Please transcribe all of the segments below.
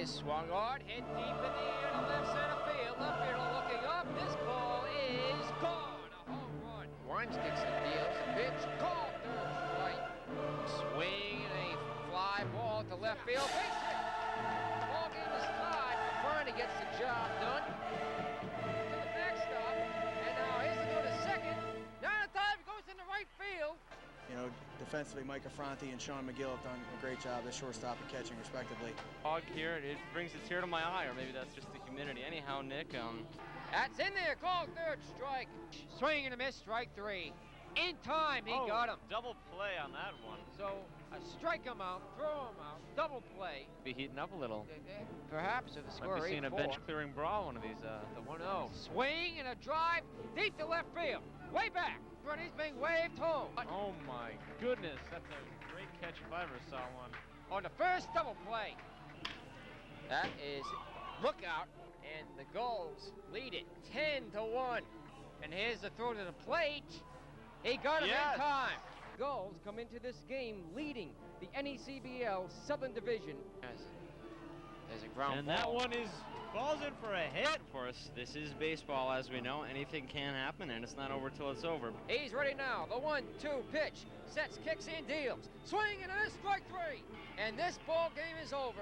is swung hard, hit deep in the air to left center field. Left fielder looking up. This ball is gone. A home run. One sticks and deals. A pitch called third strike. Swing and a fly ball to left field. Base hit. Ball game is tied. Fernie gets the job done. To the backstop. And now here's to go to second. Down the time goes into right field. You know, defensively, Mike Affronti and Sean McGill have done a great job as shortstop and catching, respectively. Fog here, it brings a tear to my eye, or maybe that's just the humidity. Anyhow, Nick, That's in there, called third strike. Swing and a miss, strike three. In time, he got him. Double play on that one. So, strike him out, throw him out, double play. Be heating up a little. Perhaps if the score Might be seeing a 8-4. bench-clearing brawl one of these. The 1-0. Swing and a drive deep to left field. Way back. But he's being waved home. Oh my goodness, that's a great catch if I ever saw one. On the first double play. That is lookout, and the Gulls lead it 10-1. And here's the throw to the plate. He got him in time. Gulls come into this game leading the NECBL Southern Division. There's a ground and ball. that one falls in for a hit. Of course, this is baseball, as we know. Anything can happen, and it's not over till it's over. He's ready now. The 1-2 pitch. Sets, kicks, and deals. Swing and a miss, strike three. And this ball game is over.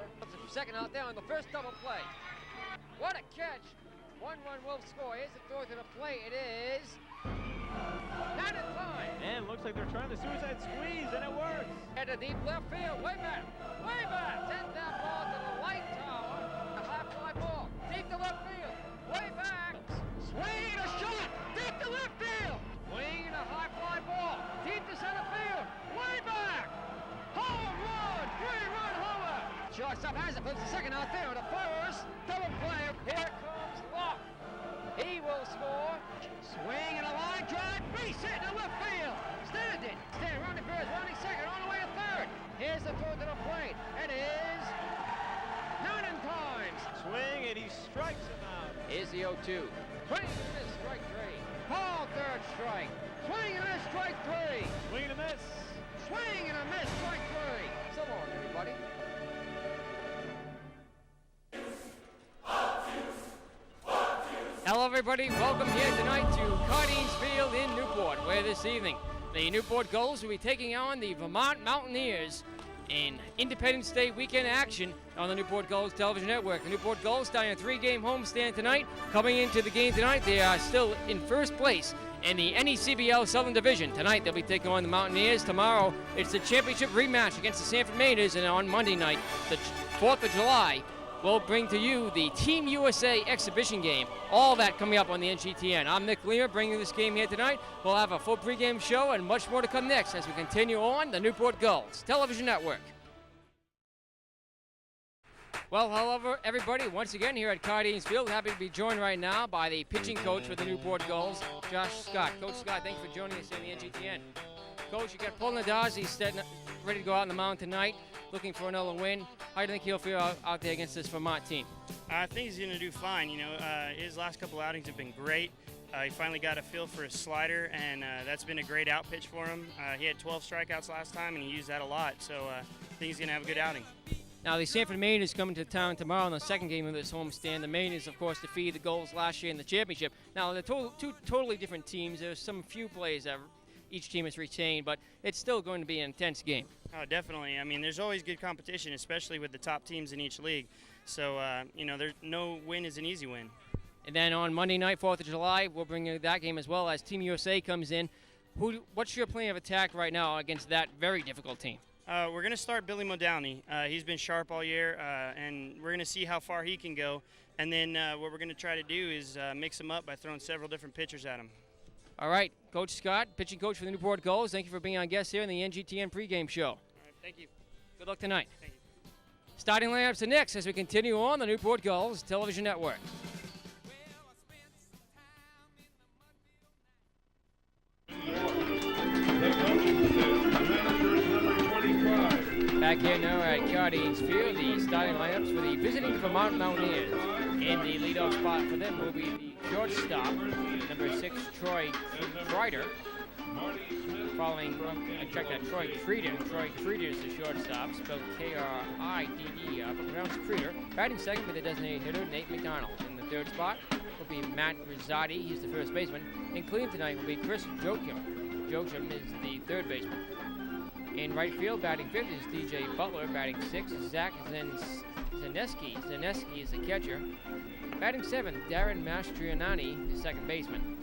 Second out there on the first double play. What a catch. 1 run will score. Here's the throw to the plate. It is not in time. And looks like they're trying the suicide squeeze, and it works. At the deep left field. Way back. Way back. Send that ball to the light tower. A high fly ball. Deep to left field. Way back. Swing and a shot. Deep to left field. Swing and a high fly ball. Deep to center field. Way back. Home run. 3-run homer. Shortstop has it. Puts the second out there on the first. Double play. Here comes Locke. He will score. Swing and a line drive. Base hit to left field. Standing. Rounding first. Rounding second. On the way to third. Here's the throw to the plate. It is not in time. Swing, and he strikes him out. Here's the 0-2. Swing and a miss, strike three. Call third strike. Swing and a miss, strike three. Swing and a miss. Swing and a miss, strike three. So long, everybody. Hello, everybody. Welcome here tonight to Cardines Field in Newport, where this evening the Newport Gulls will be taking on the Vermont Mountaineers in Independence Day weekend action on the Newport Gulls television network. The Newport Gulls starting a 3-game homestand tonight. Coming into the game tonight, they are still in first place in the NECBL Southern Division. Tonight, they'll be taking on the Mountaineers. Tomorrow, it's the championship rematch against the Sanford Mainers, and on Monday night, the 4th of July, we'll bring to you the Team USA exhibition game. All that coming up on the NGTN. I'm Nick Lear, bringing this game here tonight. We'll have a full pregame show and much more to come next as we continue on the Newport Gulls television network. Well, hello everybody, once again here at Cardines Field. Happy to be joined right now by the pitching coach for the Newport Gulls, Josh Scott. Coach Scott, thanks for joining us here in the NGTN. Coach, you got Paul Nadazzi ready to go out on the mound tonight, looking for another win. How do you think he'll feel out there against this Vermont team? I think he's going to do fine. You know, his last couple outings have been great. He finally got a feel for his slider, and that's been a great out pitch for him. He had 12 strikeouts last time, and he used that a lot. So I think he's going to have a good outing. Now, the Sanford Mainers coming to town tomorrow in the second game of this homestand. The Mainers, of course, defeated the Gulls last year in the championship. Now, they're two totally different teams. There's some few plays that each team has retained, but it's still going to be an intense game. Oh, definitely. I mean, there's always good competition, especially with the top teams in each league. So, you know, there's no win is an easy win. And then on Monday night, 4th of July, we'll bring you that game as well as Team USA comes in. What's your plan of attack right now against that very difficult team? We're going to start Billy Modowney. He's been sharp all year, and we're going to see how far he can go. And then what we're going to try to do is mix him up by throwing several different pitchers at him. All right, Coach Scott, pitching coach for the Newport Gulls. Thank you for being our guest here in the NGTN pregame show. All right, thank you. Good luck tonight. Thank you. Starting lineups are next as we continue on the Newport Gulls television network. Back here now at Cardines Field, the starting lineups for the visiting Vermont Mountaineers. In the leadoff spot for them will be the shortstop, number 6, Troy Kreider. following, I checked that, Troy Creeder. Troy Creeder is the shortstop, spelled K-R-I-D-E-R, but pronounced Creeder. Batting second with the designated hitter, Nate McDonald. In the third spot will be Matt Rizzotti. He's the first baseman. In clean tonight will be Chris Joachim. Joachim is the third baseman. In right field, batting fifth is DJ Butler. Batting sixth is Zach Zaneski. Zaneski is the catcher. Batting seventh, Darren Mastrianani, the second baseman.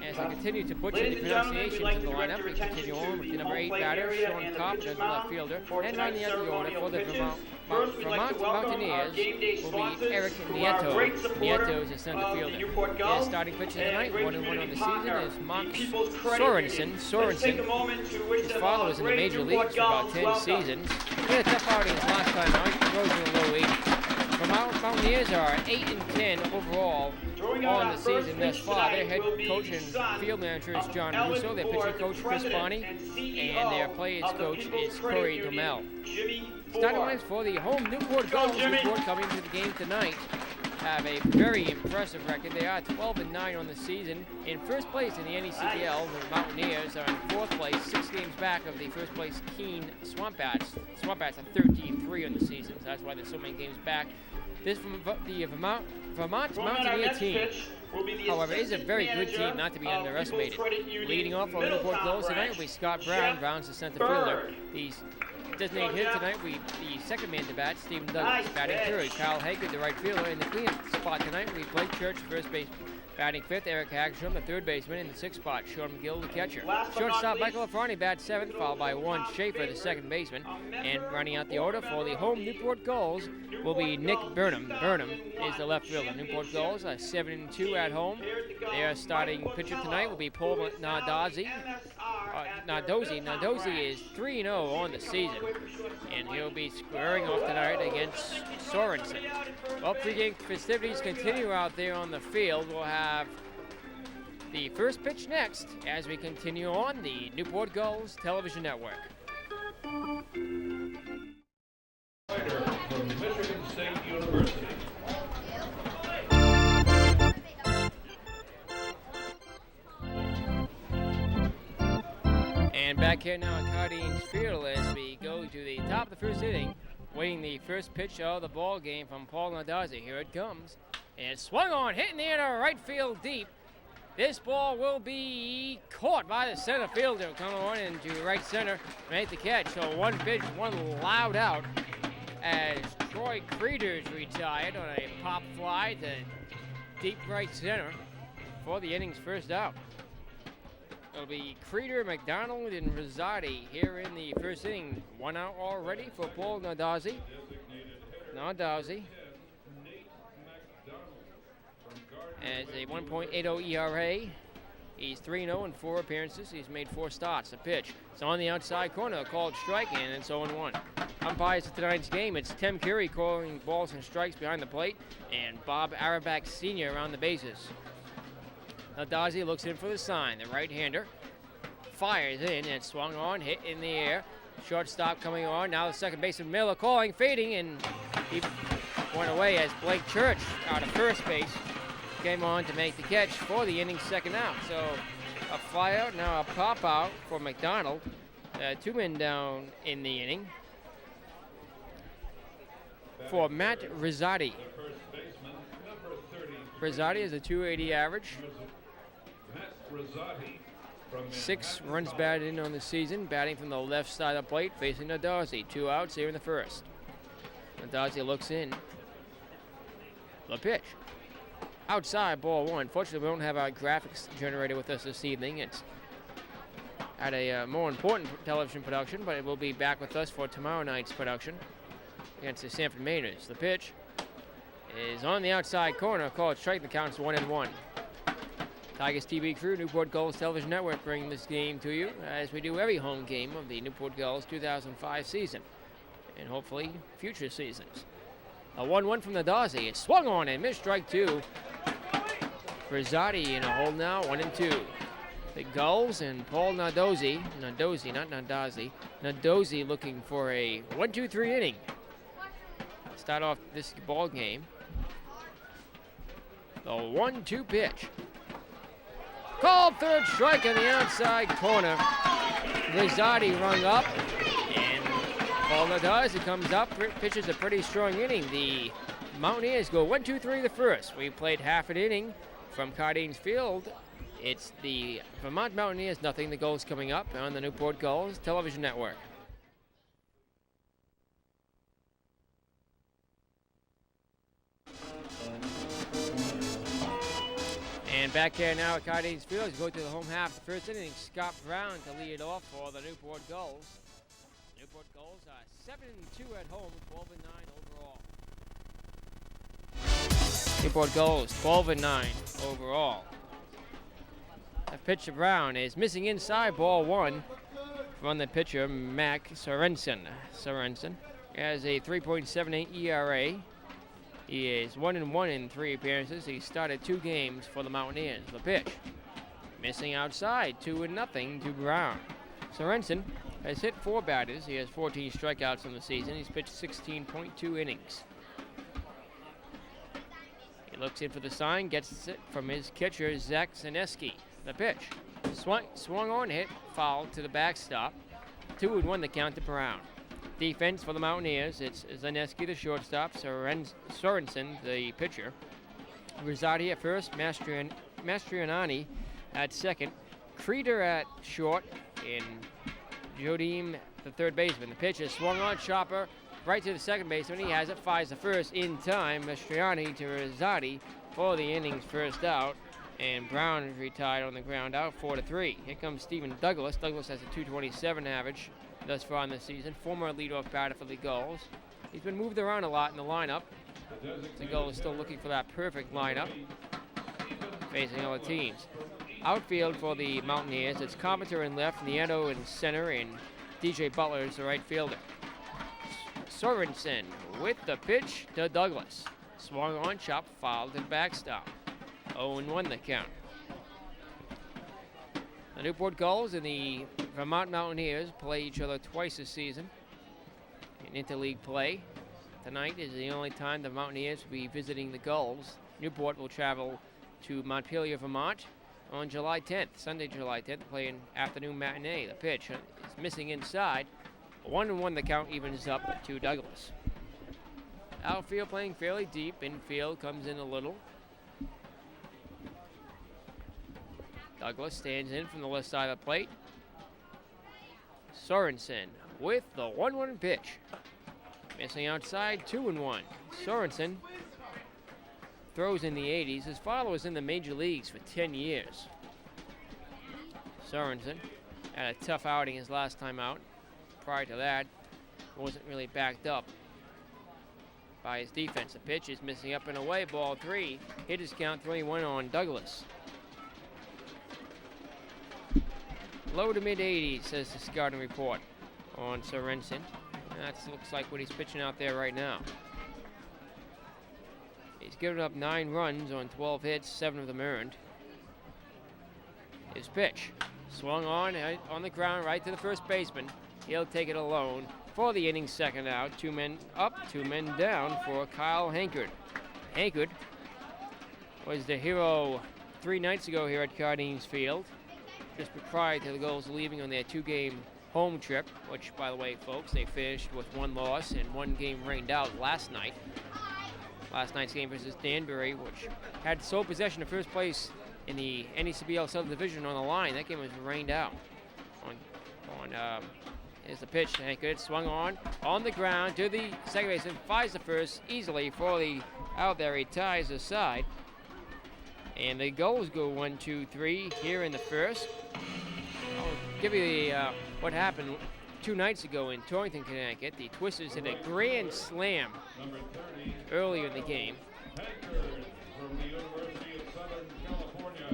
As I continue to butcher the pronunciations of the lineup, we continue on with the number 8 batter, Sean Cobb, as the left fielder. And rounding out the order for the Vermont Mountaineers will be Eric Nieto. Nieto is a center fielder. His starting pitcher tonight, 1-1 on the season, is Mark Sorensen. His father was in the major leagues for about 10 seasons. He had a tough outing his last time out. He throws in the low 80s. Vermont Mountaineers are 8-10 overall on the season thus far. Their head coach and field manager is John Russo. Their pitching coach, Chris Bonney, and their players coach is Corey Dummel. Starting lines for the home Newport Gulls. Newport coming to the game tonight have a very impressive record. They are 12-9 on the season. In first place in the NECDL, the Mountaineers are in fourth place, 6 games back of the first place Keene Swamp Bats. Swamp Bats are 13-3 on the season, so that's why there's so many games back. This from the Vermont Mountaineer team, however, is a very good team, not to be underestimated. Leading off for Newport Gulls tonight will be Scott Brown. Brown's the center fielder. The designated hitter tonight will be the second man to bat, Stephen Douglas. Batting third, Kyle Hager, the right fielder. In the clean spot tonight will be Blake Church, first baseman. Batting fifth, Eric Hagstrom, the third baseman. In the sixth spot, Sean McGill, the catcher. Shortstop, Michael Afrani, bats seventh, followed by Warren Schaefer, the second baseman. And running out the order for the home Newport Gulls will be Nick Burnham. Burnham is the left fielder. Newport Gulls are 7-2 at home. Their starting pitcher tonight will be Paul Nardozzi. Nardozzi is 3-0 on the season, and he'll be squaring off tonight against Sorensen. Well, pregame festivities continue out there on the field. We'll have the first pitch next as we continue on the Newport Gulls television network. From Michigan State University. And back here now at Cardines Field as we go to the top of the first inning, waiting the first pitch of the ball game from Paul Nardozzi. Here it comes. And it's swung on, hitting the air to right field deep. This ball will be caught by the center fielder. Coming on into right center to make the catch. So one pitch, one loud out as Troy Creeder's retired on a pop fly to deep right center for the inning's first out. It'll be Creeder, McDonald, and Rizzotti here in the first inning. One out already for Paul Nardozzi. Nardozzi has a 1.80 ERA. He's 3-0 in 4 appearances. He's made 4 starts. The pitch. It's on the outside corner, called strike, and it's 0-1. Umpires for tonight's game, it's Tim Curie calling balls and strikes behind the plate, and Bob Arabak Sr. around the bases. Nardozzi looks in for the sign. The right-hander fires in and swung on, hit in the air. Shortstop coming on. Now the second baseman Miller calling, fading, and he went away as Blake Church out of first base came on to make the catch for the inning's second out. So a fly out, now a pop out for McDonald. 2 men down in the inning for Matt Rizzotti. Rizzotti is a 280 average. 6 runs batted in on the season, batting from the left side of the plate, facing Nardozzi. 2 outs here in the first. Nardozzi looks in. The pitch. Outside, ball 1. Fortunately, we don't have our graphics generator with us this evening. It's at a more important television production, but it will be back with us for tomorrow night's production against the Sanford Mainers. The pitch is on the outside corner, called strike. The count's 1-1. Tigers TV crew, Newport Gulls Television Network, bringing this game to you as we do every home game of the Newport Gulls 2005 season and hopefully future seasons. A 1-1 from Nardozzi. It's swung on and missed, strike 2. Rizzotti in a hole now, 1-2. The Gulls and Paul Nardozzi, not Nardozzi, Nardozzi looking for a 1-2-3 inning. Start off this ball game. The 1-2 pitch. Called third strike on the outside corner. Rizzotti rung up, and all it does, it comes up, pitches a pretty strong inning. The Mountaineers go 1-2-3 the first. We played half an inning from Cardines Field. It's the Vermont Mountaineers, nothing. The Gulls coming up on the Newport Gulls television network. And back here now at Cardines Field, as we go to the home half of the first inning, Scott Brown to lead it off for the Newport Gulls. Newport Gulls are 7-2 at home, 12-9 overall. Newport Gulls 12-9 overall. The pitch to Brown is missing inside, ball one from the pitcher, Mac Sorensen. Sorensen has a 3.78 ERA. He is 1-1 in 3 appearances. He started 2 games for the Mountaineers. The pitch missing outside, 2-0 to Brown. Sorensen has hit 4 batters. He has 14 strikeouts in the season. He's pitched 16.2 innings. He looks in for the sign, gets it from his catcher, Zach Zaneski. The pitch swung on, hit, foul to the backstop. 2-1 the count to Brown. Defense for the Mountaineers, it's Zaneski, the shortstop, Sorensen, the pitcher. Rizzotti at first, Mastrianani at second, Creeder at short, and Jodim, the third baseman. The pitch is swung on, chopper, right to the second baseman. He has it, fires the first in time. Mastriani to Rizzotti for the inning's first out, and Brown is retired on the ground out, 4-3. Here comes Stephen Douglas. Douglas has a 227 average thus far in the season, former leadoff batter for the Gulls. He's been moved around a lot in the lineup. The Gulls still looking for that perfect lineup, facing other teams. Outfield for the Mountaineers, it's Carpenter in left, Nieto in center, and DJ Butler is the right fielder. Sorensen with the pitch to Douglas. Swung on, chop, foul to the backstop. 0-1 the count. The Newport Gulls and the Vermont Mountaineers play each other twice this season in interleague play. Tonight is the only time the Mountaineers will be visiting the Gulls. Newport will travel to Montpelier, Vermont on July 10th, Sunday, July 10th, play an afternoon matinee. The pitch is missing inside. 1-1 the count evens up to Douglas. Outfield playing fairly deep. Infield comes in a little. Douglas stands in from the left side of the plate. Sorensen with the 1-1 pitch. Missing outside, 2-1. Sorensen throws in the 80s. His father was in the major leagues for 10 years. Sorensen had a tough outing his last time out. Prior to that, wasn't really backed up by his defense. The pitch is missing up and away, ball 3. Hitters count 3-1 on Douglas. Low to mid 80s, says the scouting report on Sorensen. That looks like what he's pitching out there right now. He's given up 9 runs on 12 hits, 7 of them earned. His pitch swung on the ground right to the first baseman. He'll take it alone for the inning's second out. 2 men up, 2 men down for Kyle Hankard. Hankard was the hero 3 nights ago here at Cardines Field, just prior to the Gulls leaving on their 2-game home trip, which, by the way, folks, they finished with 1 loss and 1 game rained out last night. Last night's game versus Danbury, which had sole possession of first place in the NECBL Southern Division on the line. That game was rained out. Here's the pitch to Hankard, swung on the ground to the second baseman, fires the first easily for the out there. He ties the side. And the Gulls go 1-2-3 here in the first. I'll give you the what happened 2 nights ago in Torrington, Connecticut. The Twisters hit a grand slam earlier in the game.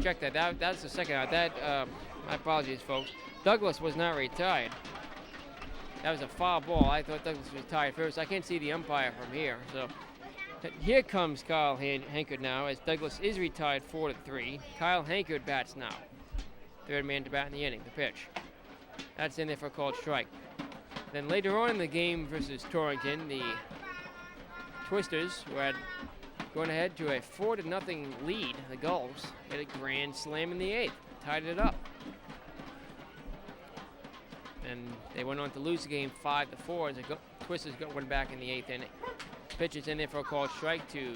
Check that. That's the second out. My apologies, folks. Douglas was not retired. That was a foul ball. I thought Douglas was retired first. I can't see the umpire from here, so. Here comes Kyle Hankard now, as Douglas is retired 4-3. Kyle Hankard bats now. Third man to bat in the inning. The pitch. That's in there for a called strike. Then later on in the game versus Torrington, the Twisters were going ahead to a 4-0 lead. The Gulls hit a grand slam in the 8th. tied it up. And they went on to lose the game 5-4 as the Twisters got one back in the 8th inning. Pitch is in there for a called strike to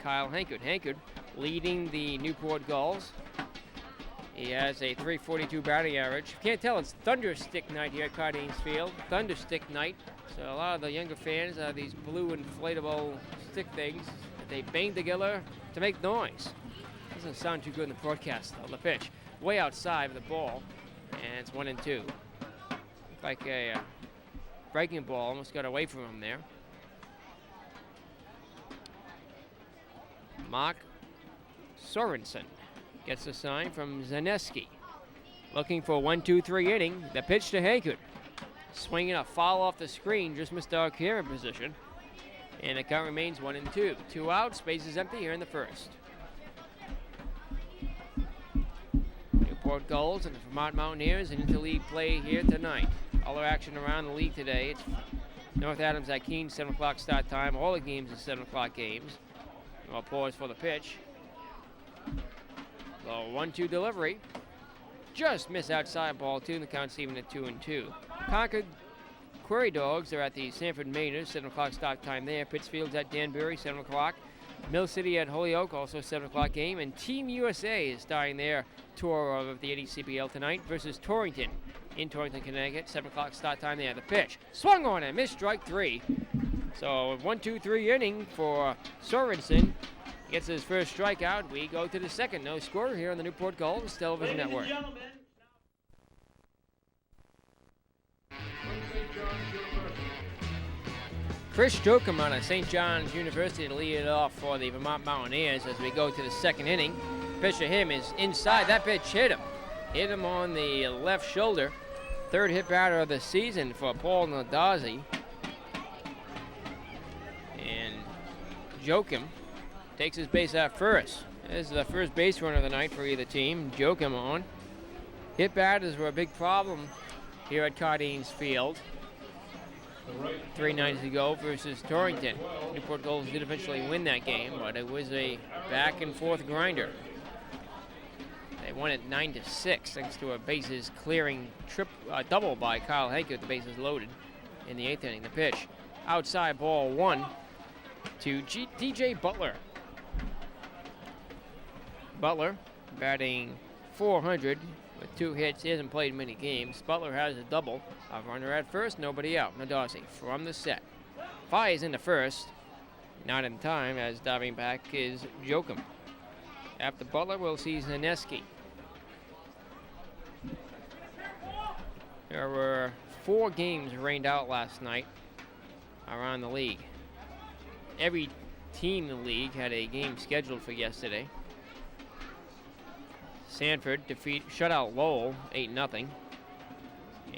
Kyle Hankard. Hankard leading the Newport Gulls. He has a .342 batting average. You can't tell, it's Thunderstick night here at Cardines Field. Thunderstick night. So a lot of the younger fans have these blue inflatable stick things that they bang together to make noise. Doesn't sound too good in the broadcast though. The pitch way outside of the ball, and it's 1-2. Like a breaking ball, almost got away from him there. Mark Sorensen gets the sign from Zaneski. Looking for a 1-2-3 inning. The pitch to Hankard. Swinging a foul off the screen, just missed our camera position. And the count remains 1-2. 2 outs, base is empty here in the first. Newport Gulls and the Vermont Mountaineers in interleague play here tonight. All our action around the league today. It's North Adams at Keene, 7 o'clock start time. All the games are 7 o'clock games. We'll pause for the pitch. The 1-2 delivery. Just missed outside ball 2, and the count's even at 2-2. Concord Quarry Dogs are at the Sanford Mainers, 7 o'clock start time there. Pittsfield's at Danbury, 7 o'clock. Mill City at Holyoke, also 7 o'clock game. And Team USA is starting their tour of the ADCBL tonight versus Torrington in Torrington, Connecticut, 7 o'clock start time there. The pitch swung on and missed, strike 3. So 1-2-3 inning for Sorensen. Gets his first strikeout. We go to the second. No score here on the Newport Gulls Television Network. Chris Jokum out of St. John's University to lead it off for the Vermont Mountaineers as we go to the second inning. Pitch to him is inside. That pitch hit him. Hit him on the left shoulder. Third hit batter of the season for Paul Nadazi. And Jokum takes his base at first. This is the first base runner of the night for either team. Jokum on. Hit batters were a big problem here at Cardines Field 3 nights ago versus Torrington. Newport Gulls did eventually win that game, but it was a back and forth grinder. They won it 9-6 thanks to a bases clearing double by Kyle Hankard, the bases loaded in the 8th inning. The pitch outside, ball 1 to DJ Butler. Butler batting .400 with 2 hits. He hasn't played many games. Butler has a double. A runner at first, nobody out. Nadazi from the set. Fires into first. Not in time as diving back is Jokum. After Butler, we'll see Zaneski. There were 4 games rained out last night around the league. Every team in the league had a game scheduled for yesterday. Sanford shut out Lowell 8-0.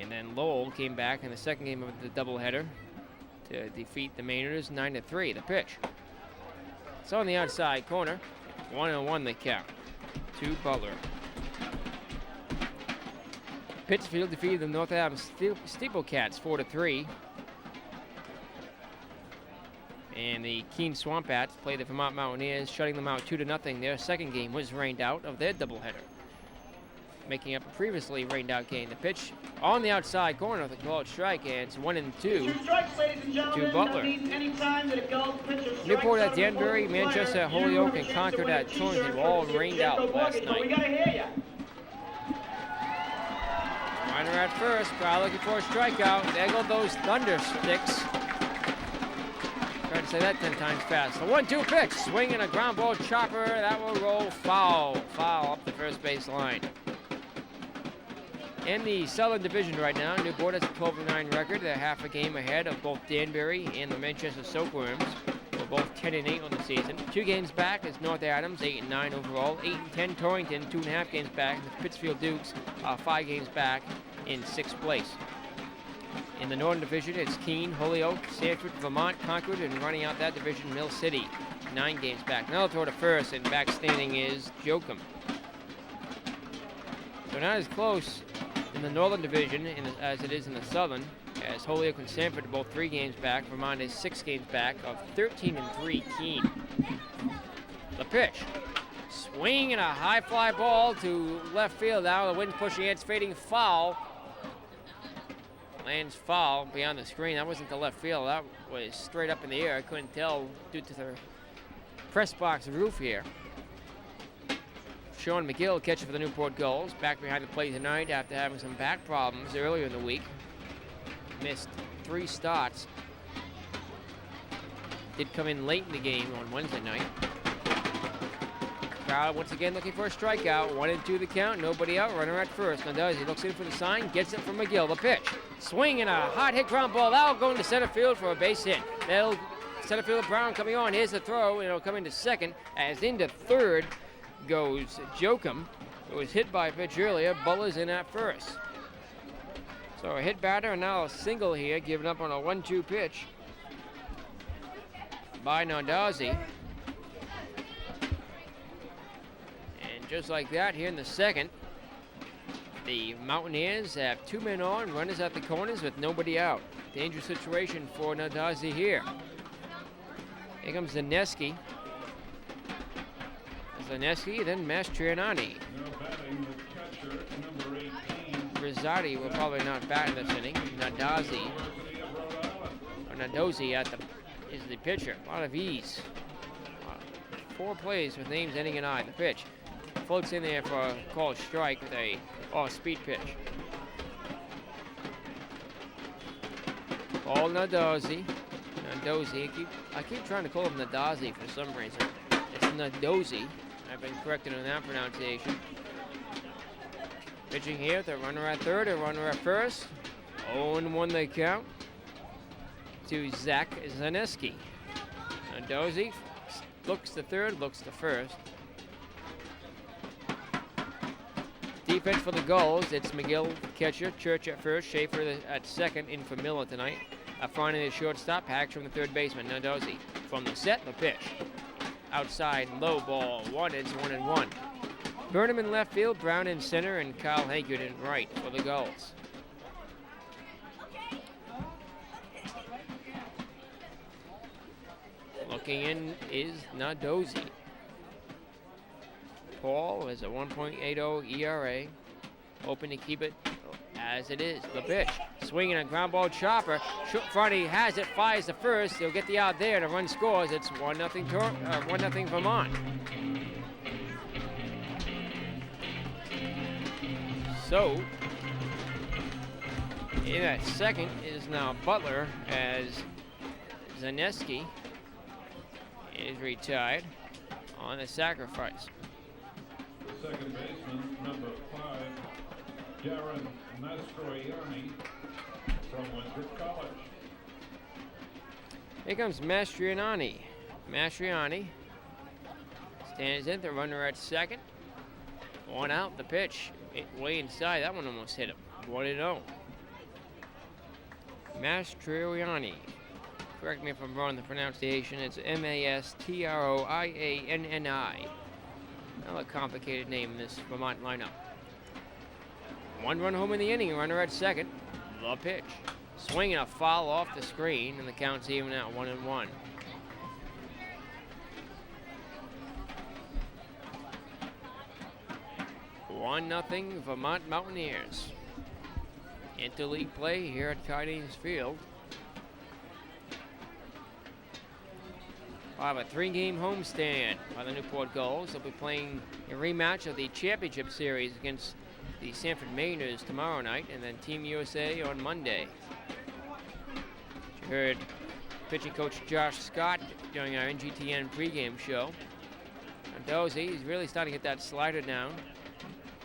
And then Lowell came back in the second game of the doubleheader to defeat the Mainers 9-3. The pitch. It's on the outside corner. 1-1 the count to Butler. Pittsfield defeated the North Adams Steeplecats 4-3. And the Keene Swamp Bats played the Vermont Mountaineers, shutting them out 2-0. Their second game was rained out of their doubleheader, making up a previously rained out game. The pitch on the outside corner of the called strike, and it's 1-2 to Butler. Newport at Danbury, Manchester at Holyoke, and Concord at Torrington were all rained out last night. Runner at first, crowd looking for a strikeout. There go those thunder sticks. Tried to say that 10 times fast. The 1-2 pitch, swinging a ground ball chopper. That will roll foul. Foul up the first base line. In the Southern Division right now, Newport has a 12-9 record. They're half a game ahead of both Danbury and the Manchester Silkworms. They're both 10-8 on the season. 2 games back is North Adams, 8-9 overall. 8-10 Torrington, 2.5 games back. The Pittsfield Dukes are 5 games back in 6th place. In the Northern Division, it's Keene, Holyoke, Sanford, Vermont, Concord, and running out that division, Mill City, 9 games back. Now throw to first, and back standing is Jokum. So not as close in the Northern Division as it is in the Southern, as Holyoke and Sanford are both 3 games back. Vermont is 6 games back of 13-3 Keene. The pitch. Swing and a high fly ball to left field now. The wind's pushing it. It's fading foul. Lands foul beyond the screen. That wasn't the left field. That was straight up in the air. I couldn't tell due to the press box roof here. Sean McGill catcher for the Newport Gulls. Back behind the plate tonight after having some back problems earlier in the week. Missed 3 starts. Did come in late in the game on Wednesday night. Crowd once again looking for a strikeout. 1-2 the count. Nobody out. Runner at first. Now he looks in for the sign. Gets it from McGill. The pitch. Swing and a hot hit ground ball. That'll go into center field for a base hit. That'll center field Brown coming on. Here's the throw. It'll come into second. As into third goes Jokum. It was hit by a pitch earlier. Buller's in at first. So a hit batter and now a single here, given up on a 1-2 pitch by Nardozzi. And just like that, here in the second, the Mountaineers have 2 men on, runners at the corners with nobody out. Dangerous situation for Nardozzi here. Here comes Zaneski. Zaneski, then Mastrianani. Rosati will probably not bat in this inning. Nardozzi is the pitcher. A lot of ease. 4 plays with names ending in I. The pitch floats in there for a called strike with a off-speed pitch. All Nardozzi. I keep trying to call him Nardozzi for some reason. It's Nardozzi. I've been corrected on that pronunciation. Pitching here, the runner at third, a runner at first. 0-1 they count to Zach Zaneski. Nardozzi looks to third, looks to first. Defense for the Gulls, it's McGill catcher, Church at first, Schaefer at second, in for Miller tonight. Up front in the shortstop, Hagstrom the third baseman, Nardozzi. From the set, the pitch. Outside, low ball, 1, it's 1-1. Burnham in left field, Brown in center, and Kyle Hankard in right for the Gulls. Looking in is Nardozzi. Paul has a 1.80 ERA, hoping to keep it as it is. The pitch, swinging a ground ball chopper. Front, he has it, fires the first. He'll get the out there. The run scores. It's 1-0 Vermont. So, in that second is now Butler, as Zaneski is retired on a sacrifice. The second baseman, number 5, Darren Mastroianni from Winthrop College. Here comes Mastrianani. Mastrianni stands in, the runner at second. 1 out, the pitch. Way inside, that one almost hit him. 1-0. Mastrianni. Correct me if I'm wrong the pronunciation. It's Mastroianni. Another complicated name in this Vermont lineup. 1 run home in the inning, runner at second. The pitch. Swinging a foul off the screen, and the count's even at 1-1. One nothing Vermont Mountaineers. Interleague play here at Cardines Field. We'll have a 3-game homestand by the Newport Gulls. They'll be playing a rematch of the championship series against the Sanford Mainers tomorrow night, and then Team USA on Monday. You heard pitching coach Josh Scott during our NGTN pregame show. Nardozzi, he's really starting to get that slider down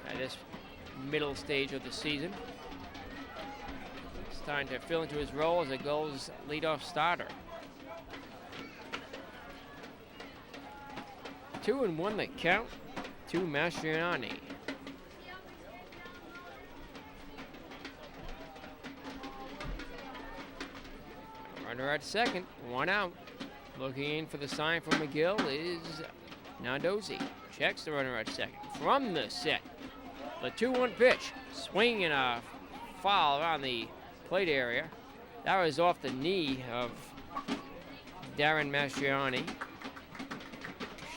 at this middle stage of the season. It's time to fill into his role as a Gulls leadoff starter. 2-1 the count to Mastrianani. Runner at second, 1 out. Looking in for the sign from McGill is Nardozzi. Checks the runner at second. From the set, the 2-1 pitch. Swing and a foul around the plate area. That was off the knee of Darren Mastrianni.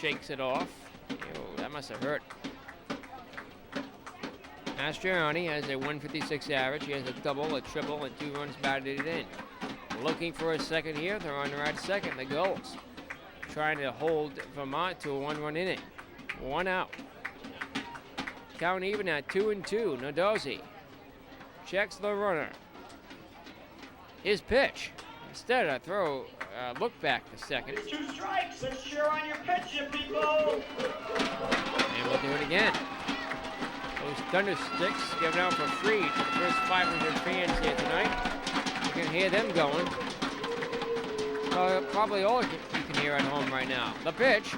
Shakes it off. That must have hurt. Mastriani has a 156 average. He has a double, a triple, and 2 runs batted in. Looking for a second here. They're on the right second. The Gulls trying to hold Vermont to a 1-run inning. 1 out. Count even at 2-2. Nardozzi checks the runner. His pitch. Instead, a throw, look back to second. 2 strikes. Let's cheer on your pitch, you people. And we'll do it again. Those thunder sticks given out for free to the first 500 fans here tonight. You can hear them going. Probably all you can hear at home right now. The pitch,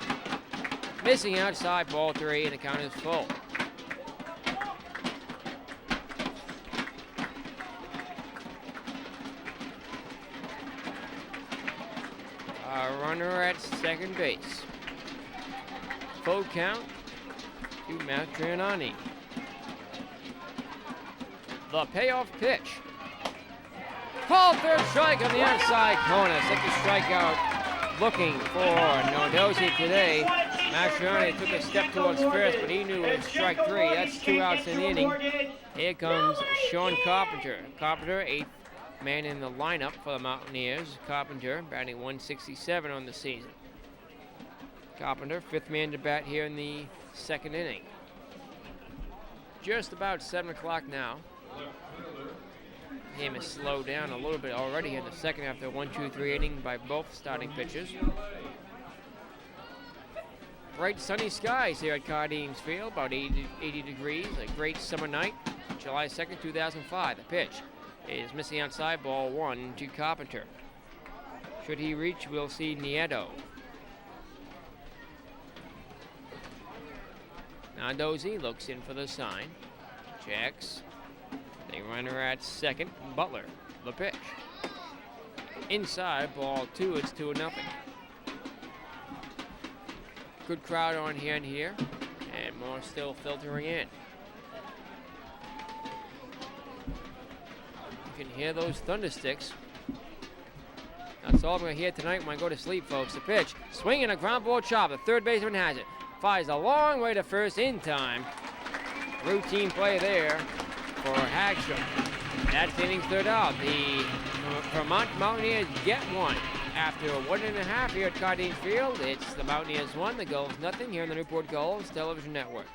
missing outside, ball 3, and the count is full. A runner at second base. Full count to Mastriani. The payoff pitch. Called third strike on the outside corner. Second strikeout looking for Nardozzi today. Mastriani took a step towards first, but he knew it was strike 3. That's 2 outs in the inning. Here comes Sean Carpenter. Carpenter, 8th man in the lineup for the Mountaineers. Carpenter batting 167 on the season. Carpenter, 5th man to bat here in the second inning. Just about 7 o'clock now. Game has slowed down a little bit already in the second after a 1-2-3 inning by both starting pitchers. Bright sunny skies here at Cardines Field, about 80 degrees, a great summer night, July 2nd, 2005. The pitch is missing outside, ball 1 to Carpenter. Should he reach, we'll see Nieto. Nardozzi looks in for the sign, checks. The runner at second, Butler, the pitch. Inside, ball 2, it's 2-0. Good crowd on hand here, and more still filtering in. You can hear those thunder sticks. That's all I'm going to hear tonight when I go to sleep, folks. The pitch, swinging a ground ball chop. The third baseman has it. Fires a long way to first in time. Routine play there for Hagstrom. That's the inning's third out. The Vermont Mountaineers get one. After a 1.5 here at Cardines Field, it's the Mountaineers 1, the Gulls nothing here on the Newport Gulls Television Network.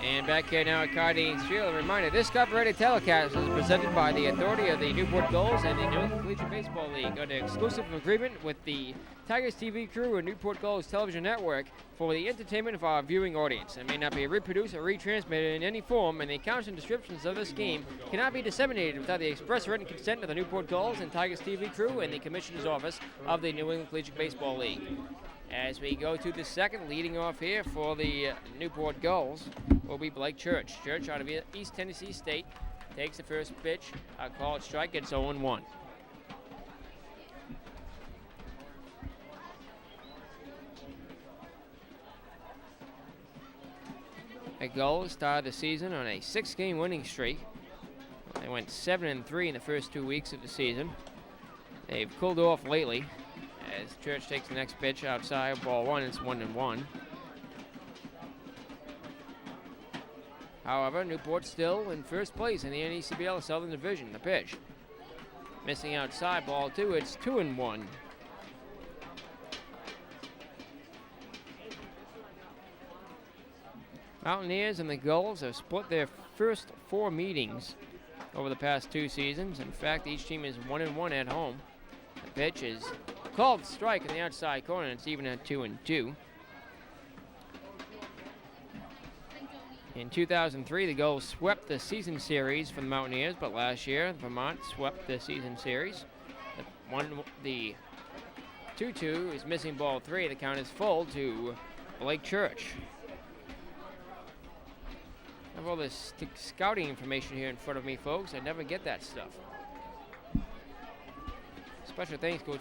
And back here now at Cardines Field, a reminder, this copyrighted telecast is presented by the authority of the Newport Gulls and the New England Collegiate Baseball League under exclusive agreement with the Tigers TV crew and Newport Gulls Television Network for the entertainment of our viewing audience. It may not be reproduced or retransmitted in any form, and the accounts and descriptions of this game cannot be disseminated without the express written consent of the Newport Gulls and Tigers TV crew and the Commissioner's Office of the New England Collegiate Baseball League. As we go to the second, leading off here for the Newport Gulls will be Blake Church. Church out of East Tennessee State takes the first pitch, called strike, gets 0-1. The Gulls started the season on a 6-game winning streak. They went 7-3 in the first 2 weeks of the season. They've cooled off lately as Church takes the next pitch outside, ball 1, it's 1-1. However, Newport still in first place in the NECBL Southern Division. The pitch, missing outside, ball 2, it's 2-1. Mountaineers and the Gulls have split their first 4 meetings over the past 2 seasons. In fact, each team is 1-1 at home. The pitch is called strike in the outside corner. It's even at 2-2. In 2003, the Gulls swept the season series from the Mountaineers, but last year, Vermont swept the season series. The 2-2 is missing ball 3. The count is full to Blake Church. I have all this scouting information here in front of me, folks. I never get that stuff. Special thanks goes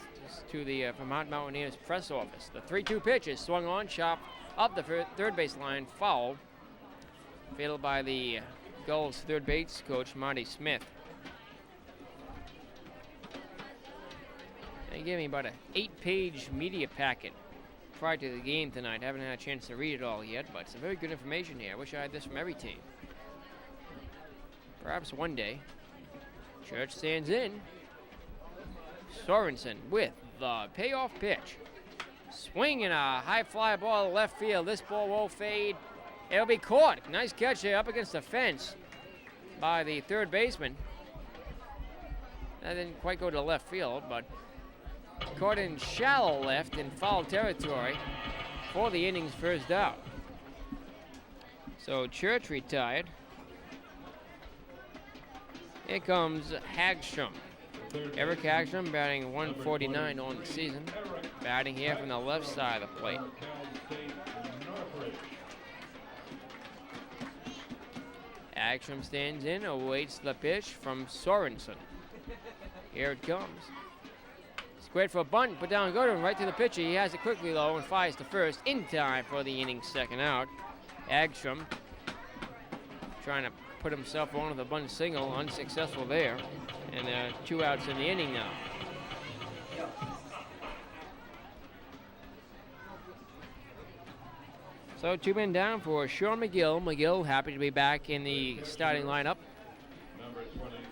to the Vermont Mountaineers press office. The 3-2 pitch is swung on, chopped up the third base line, foul. Fielded by the Gulls third base coach, Marty Smith. They gave me about an 8-page media packet prior to the game tonight. Haven't had a chance to read it all yet, but some very good information here. I wish I had this from every team. Perhaps one day. Church stands in. Sorensen with the payoff pitch. Swinging a high fly ball to left field. This ball won't fade. It'll be caught. Nice catch there up against the fence by the third baseman. That didn't quite go to left field, but caught in shallow left in foul territory for the inning's first out. So Church retired. Here comes Hagstrom. Eric Hagstrom batting 149 on the season. Batting here from the left side of the plate. Hagstrom stands in, awaits the pitch from Sorensen. Here it comes. Squared for a bunt, put down good one right to the pitcher. He has it quickly low and fires to first in time for the inning's second out. Hagstrom trying to put himself on with a bunt single, unsuccessful there. And 2 outs in the inning now. So 2 men down for Sean McGill. McGill happy to be back in the starting lineup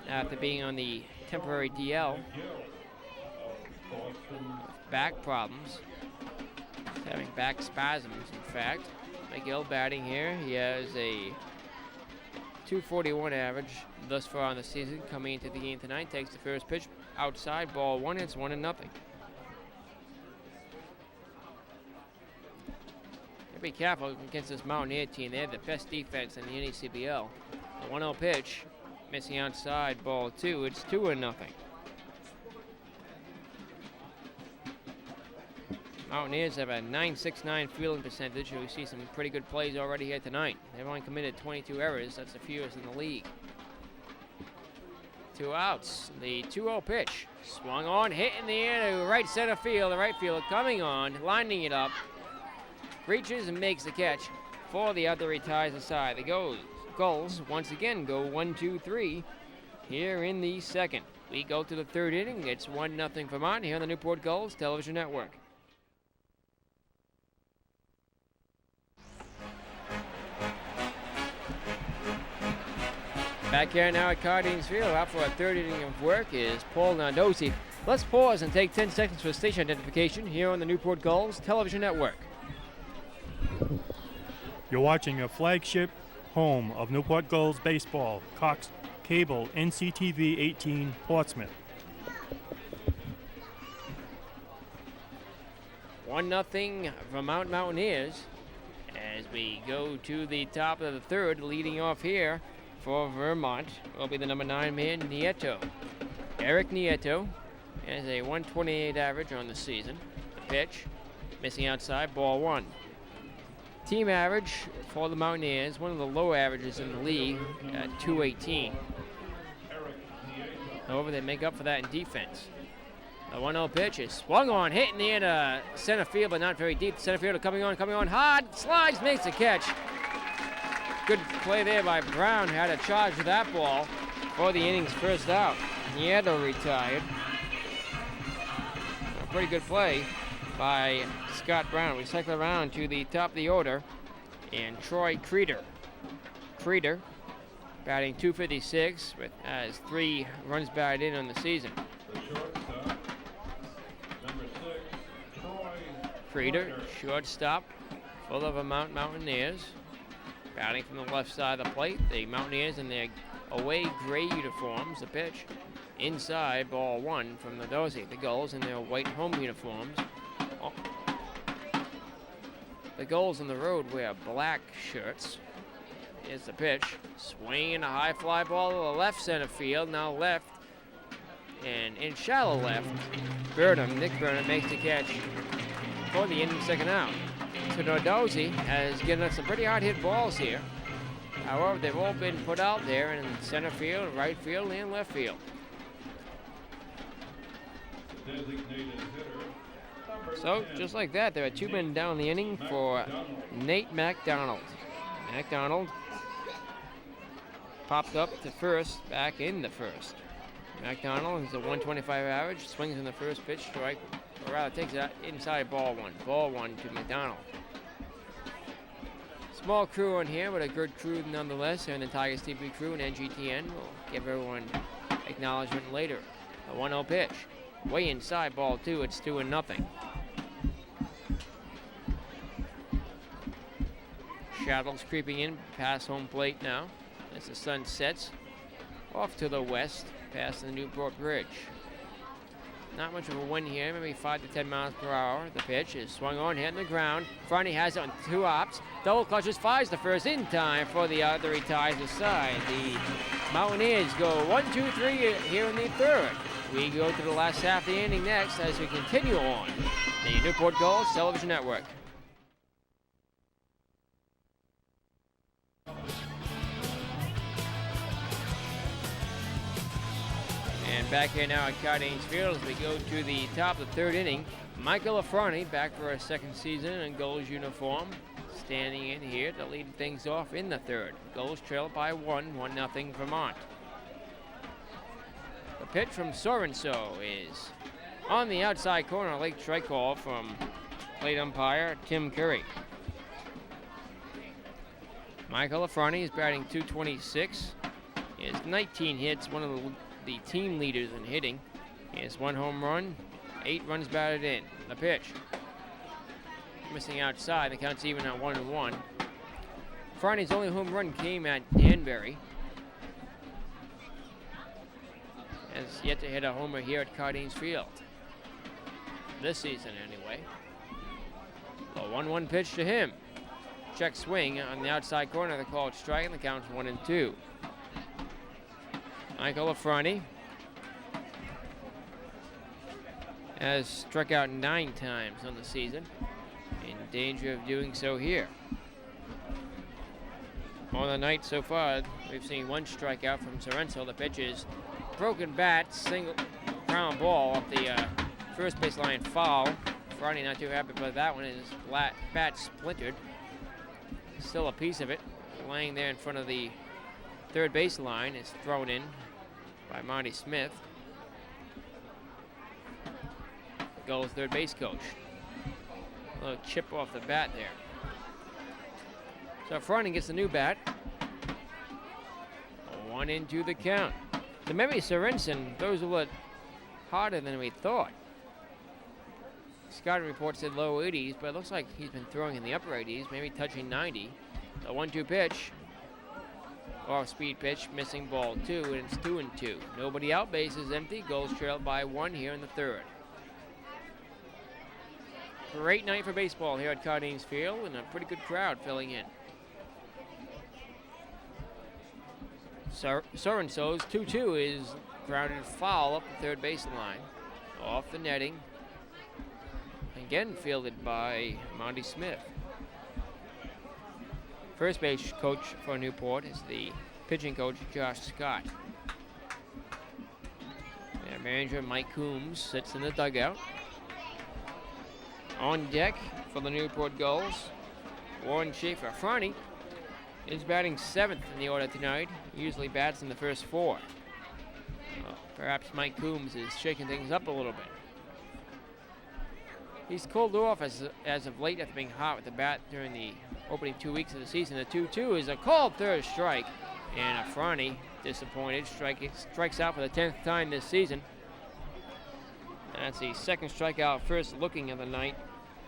after being on the temporary DL. Back problems. He's having back spasms, in fact. McGill batting here. He has a .241 average thus far on the season. Coming into the game tonight, takes the first pitch outside, ball 1. It's 1-0. Be careful against this Mountaineer team. They have the best defense in the NECBL. The 1-0 pitch, missing outside, ball 2. It's 2-0. Mountaineers have a .969 fielding percentage. We see some pretty good plays already here tonight. They've only committed 22 errors. That's the fewest in the league. 2 outs. The 2-0 pitch. Swung on, hit in the air to right center field. The right fielder coming on, lining it up. Reaches and makes the catch for the other. Retires aside. The Gulls once again go 1-2-3 here in the second. We go to the third inning. It's 1-0 Vermont here on the Newport Gulls Television Network. Back here now at Cardines Field, out for a third inning of work is Paul Nandosi. Let's pause and take 10 seconds for station identification here on the Newport Gulls Television Network. You're watching a flagship home of Newport Gulls baseball, Cox Cable, NCTV 18, Portsmouth. 1-0 Vermont Mountaineers as we go to the top of the third. Leading off here for Vermont will be the number 9 man, Nieto. Eric Nieto has a .128 average on the season. The pitch, missing outside, ball 1. Team average for the Mountaineers, one of the low averages in the league at .218. However, they make up for that in defense. The 1-0 pitch is swung on, hit in the air to center field, but not very deep. The center fielder coming on hard, slides, makes the catch. Good play there by Brown, had a charge of that ball for the inning's first out. Nieto retired. A pretty good play by Scott Brown. We cycle around to the top of the order, and Troy Creeder. Creeder batting .256 with has 3 runs batted in on the season. Creeder, shortstop for the Vermont Mountaineers. Batting from the left side of the plate. The Mountaineers in their away gray uniforms. The pitch inside, ball 1 from the Dozy. The Gulls in their white home uniforms. Oh. The Gulls on the road wear black shirts. Here's the pitch. Swinging a high fly ball to the left center field. Now left. And in shallow left, Nick Burnham makes the catch for the inning's second out. So Nardozzi has given us some pretty hard hit balls here. However, they've all been put out there in center field, right field, and left field. So, just like that, there are 2 men down the inning for Nate MacDonald. MacDonald popped up to first, back in the first. McDonald is a 125 average, swings in the first pitch, strike, or rather takes it inside, ball one. Ball one to McDonald. Small crew on here, but a good crew nonetheless. And the Tigers TV crew and NGTN will give everyone acknowledgement later. A 1-0 pitch. Way inside, ball two. It's 2-0. Shadows creeping in past home plate now as the sun sets off to the west past the Newport Bridge. Not much of a wind here, maybe 5 to 10 miles per hour. The pitch is swung on, hitting the ground. Franny has it on 2 hops. Double clutches, fires the first in time for the out. The retires the side. The Mountaineers go 1-2-3 here in the third. We go to the last half of the inning next as we continue on the Newport Gulls Television Network. And back here now at Cardines Field as we go to the top of the third inning. Michael Afrani back for a second season in Gulls uniform, standing in here to lead things off in the third. Gulls trail by 1-0 Vermont. The pitch from Sorenso is on the outside corner, a late strike call from plate umpire Tim Curry. Michael Afrani is batting .226. He has 19 hits, one of the team leaders in hitting. He has 1 home run, 8 runs batted in. The pitch. Missing outside, the count's even at 1-1. Afrani's only home run came at Danbury. Has yet to hit a homer here at Cardines Field. This season, anyway. A 1-1 pitch to him. Check swing on the outside corner. They call it strike, and the count's 1-2. Michael Afrani has struck out 9 times on the season. In danger of doing so here. On the night so far, we've seen 1 strikeout from Sorenso. The pitch is broken bat, single ground ball up the first baseline foul. Afrani not too happy about that one. His bat splintered. Still a piece of it laying there in front of the third baseline. Is thrown in by Monty Smith, Gulls third base coach. A little chip off the bat there. So Afrani gets the new bat. 1-2 the count. So maybe Sorensen throws a little harder than we thought. Scouting report said low 80s, but it looks like he's been throwing in the upper 80s, maybe touching 90. The 1-2 pitch. Off-speed pitch, missing ball 2, and it's 2-2. Nobody out, base is empty. Gulls trailed by 1 here in the third. Great night for baseball here at Cardines Field, and a pretty good crowd filling in. Sorenso's 2-2 is grounded foul up the third baseline. Off the netting. Again fielded by Monty Smith. First base coach for Newport is the pitching coach, Josh Scott. Their manager, Mike Coombs, sits in the dugout. On deck for the Newport Gulls, Warren Schaefer. Afrani is batting 7th in the order tonight. He usually bats in the first 4. Perhaps Mike Coombs is shaking things up a little bit. He's cooled off as of late after being hot with the bat during the opening 2 weeks of the season. The 2-2 is a called third strike, and Afrani, disappointed, strikes out for the 10th time this season. That's the second strikeout, first looking of the night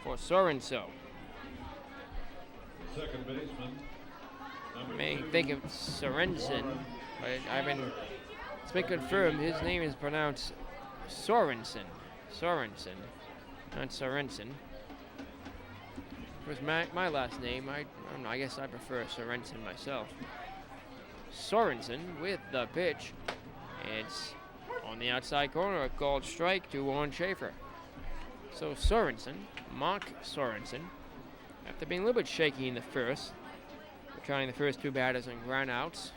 for Sorenso. Second baseman. You may think of Sorensen, but it's been confirmed his name is pronounced Sorensen. Sorensen, not Sorensen. Of course, my last name, I don't know, I guess I prefer Sorensen myself. Sorensen with the pitch. It's on the outside corner, a called strike to Warren Schaefer. So Sorensen, Mark Sorensen, after being a little bit shaky in the first, trying the first 2 batters on ground outs,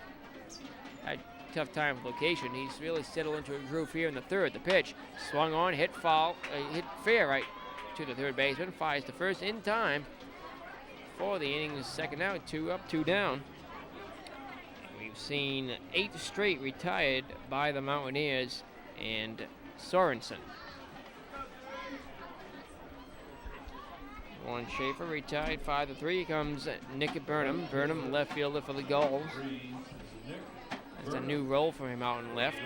had a tough time with location. He's really settled into a groove here in the third. The pitch swung on, hit fair right to the third baseman, fires the first in time for the inning's second out. 2 up, 2 down. We We've seen 8 straight retired by the Mountaineers and Sorensen. Warren Schaefer retired 5-3. Here comes Nick Burnham. Burnham, left fielder for the Gulls. That's a new role for him out in left.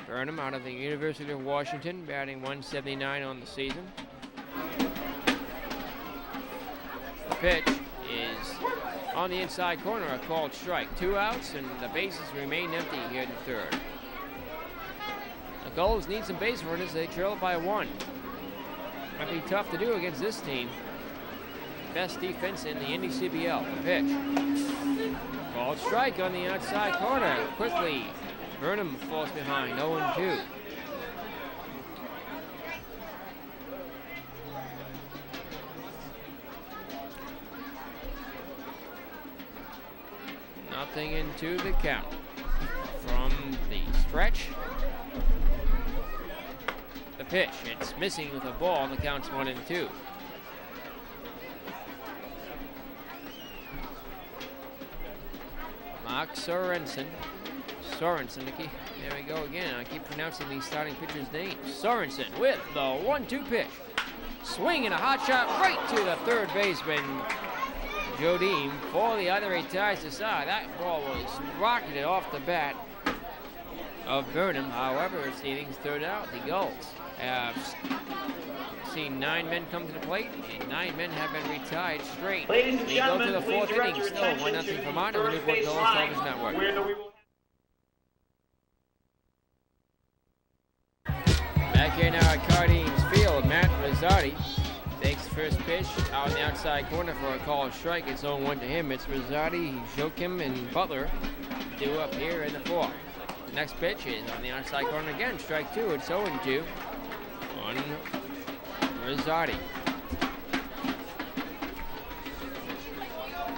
Burnham out of the University of Washington, batting 179 on the season. The pitch is on the inside corner, a called strike. 2 outs, and the bases remain empty here in the third. The Gulls need some base runners. They trail by 1. Might be tough to do against this team. Best defense in the NDCBL. The pitch. Called strike on the outside corner. Quickly, Burnham falls behind, 0-2. Nothing into the count. From the stretch. The pitch, it's missing with a ball, and the count's 1-2. Mark Sorensen. There we go again. I keep pronouncing these starting pitchers' names. Sorensen with the 1-2 pitch. Swing and a hot shot right to the third baseman, Jodim. For the other, he ties the side. That ball was rocketed off the bat of Burnham. However, it's the inning's third out. The Gulls have seen 9 men come to the plate, and 9 men have been retired straight. Ladies and They go to gentlemen, the please 4th direct inning, your still attention 1-0 to Vermont the on the third Newport base Gulls line, Television Network. where we will Back here now at Cardines Field, Matt Rosati takes the first pitch out on the outside corner for a called strike. It's 0-1 to him. It's Rosati, Joachim, and Butler due up here in the 4th. The next pitch is on the outside corner again, strike 2. It's 0-2 on Rosati.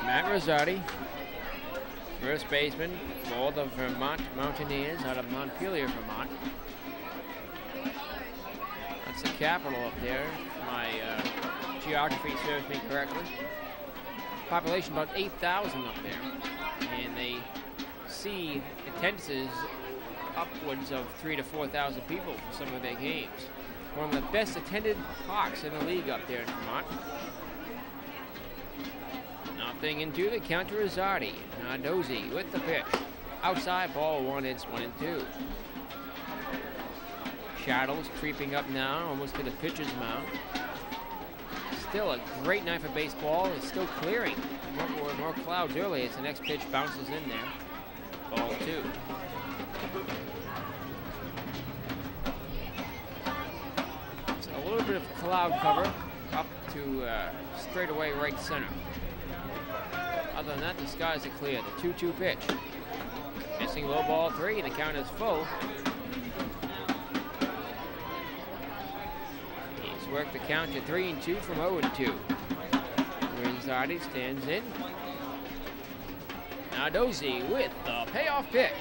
Matt Rosati, first baseman for the Vermont Mountaineers out of Montpelier, Vermont. That's the capital up there. My geography serves me correctly. Population about 8,000 up there, and they see attendances upwards of 3,000 to 4,000 people for some of their games. One of the best attended parks in the league up there in Vermont. Nothing into the count to Rosati. Nardozzi with the pitch. Outside ball 1, it's 1-2. Shadows creeping up now, almost to the pitcher's mound. Still a great night for baseball. It's still clearing. More clouds early as the next pitch bounces in there. Ball 2. It's a little bit of cloud cover up to straightaway right center. Other than that, the skies are clear. The 2-2 pitch. Missing low ball 3. The count is full. He's worked the count to 3-2 from 0-2. Rosati stands in. Nardozzi with the payoff pitch.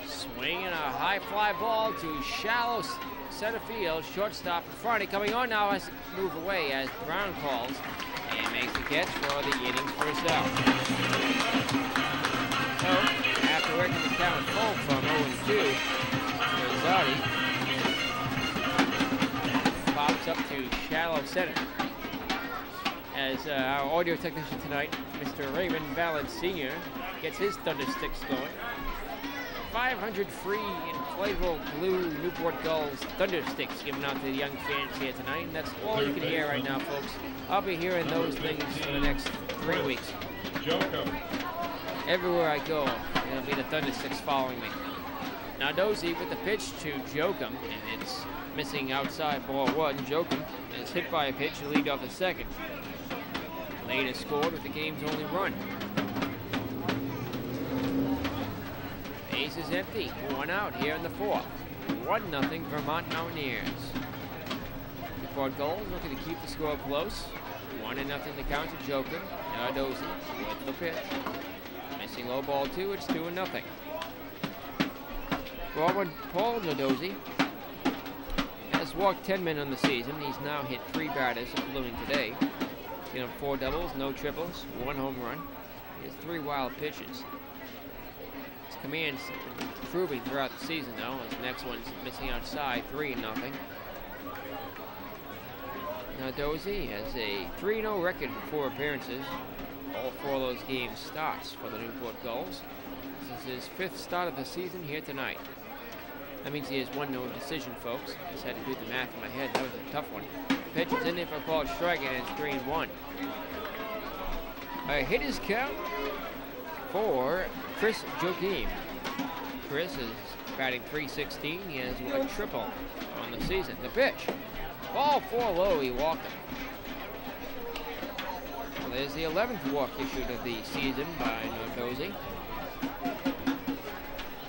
Swinging a high fly ball to shallow center field. Shortstop in front. Coming on now has to move away as Brown calls and makes the catch for the inning's first out. So, after working the count full from 0-2, Rosati pops up to shallow center. As our audio technician tonight, Mr. Raymond Ballard Sr., gets his thunder sticks going. 500 free inflatable blue Newport Gulls thunder sticks given out to the young fans here tonight, and that's all you can hear right now, folks. I'll be hearing those things for the next 3 weeks. Everywhere I go, it'll be the thunder sticks following me. Nardozzi with the pitch to Joachim, and it's missing outside ball 1. Joachim is hit by a pitch to lead off the second. Lane has scored with the game's only run. Base is empty. 1 out here in the 4th. 1-0 Vermont Mountaineers. Newport Gulls looking to keep the score close. 1-0 the count to Joachim. Nardozzi with the pitch. Missing low ball 2. It's 2-0. Forward Paul Nardozzi has walked 10 men on the season. He's now hit 3 batters, including today. He's got 4 doubles, no triples, 1 home run. His 3 wild pitches. His command's improving throughout the season, though. His next one's missing outside, 3-0. Now Dozy has a 3-0 record in 4 appearances. All 4 of those games starts for the Newport Gulls. This is his 5th start of the season here tonight. That means he has 1 no decision, folks. I just had to do the math in my head. That was a tough one. Pitch is in there for a called strike, and it's 3-1. A hitter's count for Chris Joachim. Chris is batting .316. He has a triple on the season. The pitch. Ball 4 low. He walked him. Well, there's the 11th walk issued of the season by Nardozzi.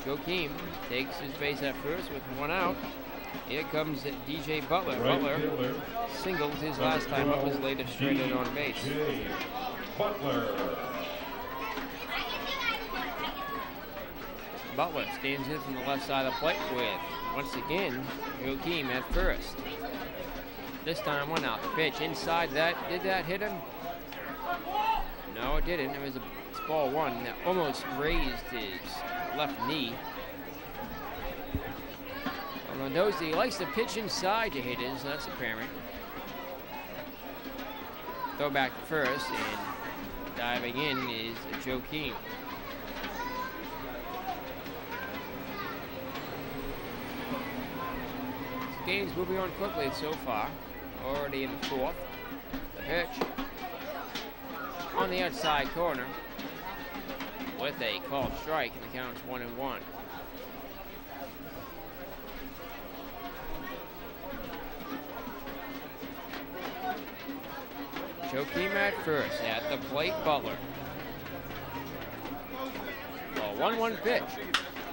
Joachim takes his base at first with 1 out. Here comes DJ Butler. Butler singled his last time up, his latest stranded on base. Butler stands in from the left side of the plate with, once again, Joachim at first. This time 1 out. The pitch inside that. Did that hit him? No, it didn't. It was a ball 1 that almost grazed his left knee. Nardozzi likes to pitch inside to hitters, so that's apparent. Throw back to first, and diving in is Joachim. This game's moving on quickly so far. Already in the 4th. The pitch on the outside corner with a called strike, and the count's 1-1. Joachim at first, at the plate, Butler. A 1-1 pitch.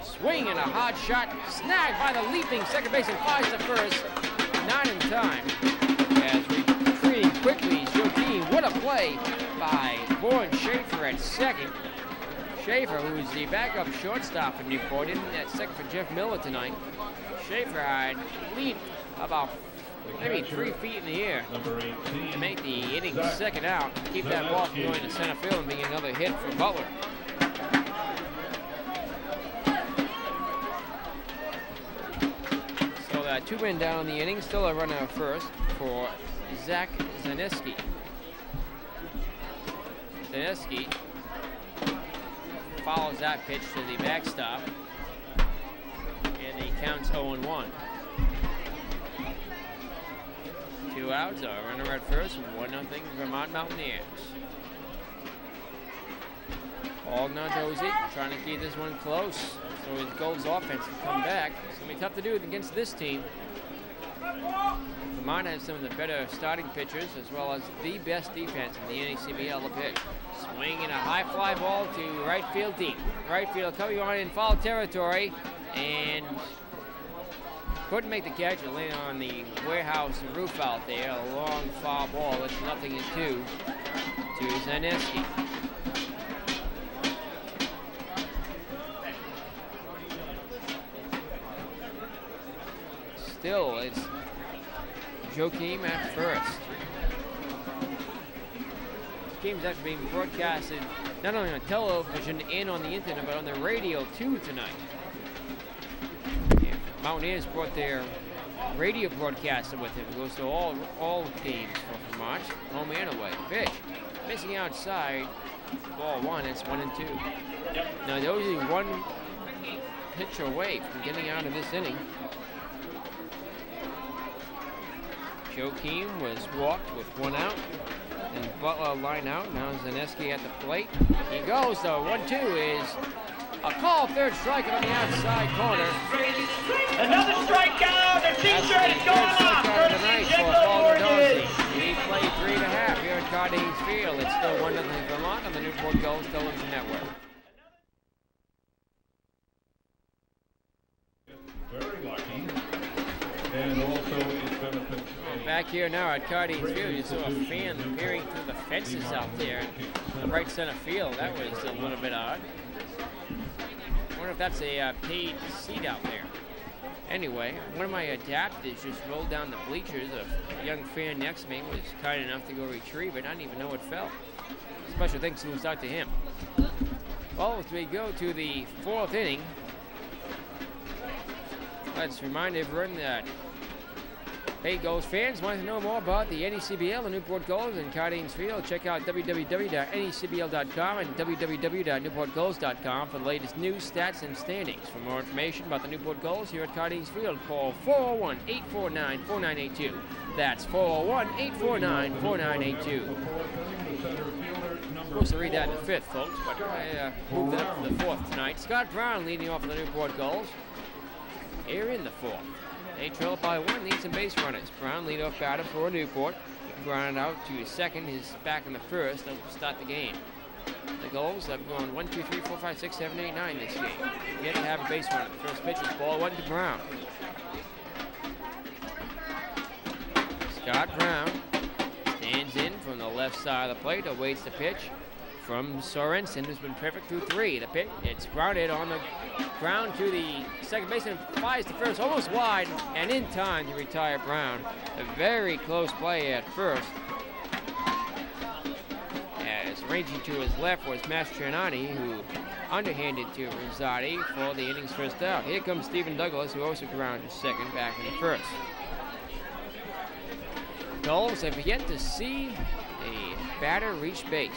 Swing and a hard shot, snagged by the leaping second baseman, flies to first. Not in time. As retreating quickly is Joachim. What a play by Warren Schaefer at second. Schaefer, who's the backup shortstop for Newport, in at second for Jeff Miller tonight. Schaefer had leaped about maybe 3 feet in the air to make the inning second out. Keep that ball from going to center field and being another hit for Butler. So that 2 men down in the inning, still a runner at first for Zach Zaneski. Zaneski follows that pitch to the backstop, and he counts 0-1. 2 outs, a runner at first, 1-0 Vermont Mountaineers. All Nardozzi trying to keep this one close so his Gulls offense can come back. It's going to be tough to do against this team. Vermont has some of the better starting pitchers as well as the best defense in the NACBL. The pitch. Swing and a high fly ball to right field deep. Right field coming on in foul territory and couldn't make the catch. It landed on the warehouse roof out there. A long foul ball. It's 0-2 to Zaneski. Still, it's Joachim at first. This game's actually being broadcasted not only on television and on the internet, but on the radio too tonight. Mountaineers brought their radio broadcaster with him. It goes to all games for Vermont, home and away. Pitch, missing outside, ball 1, it's 1-2. Now those are 1 pitch away from getting out of this inning. Joachim was walked with 1 out, and Butler line out. Now Zaneski at the plate. He goes though. 1-2 is a call, 3rd strike on the outside corner. Another strikeout. The T-shirt is going off. Tonight for Paul Nardozzi. We played 3.5 here at Cardines Field. It's still 1-0 Vermont on the Newport Gulls Television Network. Very lucky. And also it benefits. Back here now at Cardines Field, you saw a fan peering through the fences out there in right center field. That was a little bit odd. I wonder if that's a paid seat out there. Anyway, one of my adapters just rolled down the bleachers. A young fan next to me was kind enough to go retrieve it. I didn't even know it fell. special thanks to start to him. Well, as we go to the 4th inning, let's remind everyone that hey, Gulls fans, want to know more about the NECBL, the Newport Gulls, and Cardines Field? Check out www.necbl.com and www.newportgulls.com for the latest news, stats, and standings. For more information about the Newport Gulls here at Cardines Field, call 401-849-4982. That's 401-849-4982. Supposed to read that in the 5th, folks, but I moved it up to the 4th tonight. Scott Brown leading off for the Newport Gulls. Here in the 4th. They trail up by 1, need some base runners. Brown leadoff batter for Newport. Grounded out to second. He's back in the 1st. They'll start the game. The Gulls have gone 1, 2, 3, 4, 5, 6, 7, 8, 9 this game. Yet to have a base runner. The first pitch is ball 1 to Brown. Scott Brown stands in from the left side of the plate, awaits the pitch from Sorensen, who's been perfect through 3. The pitch, it's grounded on the ground to the second baseman, flies to first, almost wide, and in time to retire Brown. A very close play at first. As ranging to his left was Mastrianati, who underhanded to Rosati for the inning's first out. Here comes Stephen Douglas, who also grounded second, back in the 1st. Gulls have yet to see a batter reach base.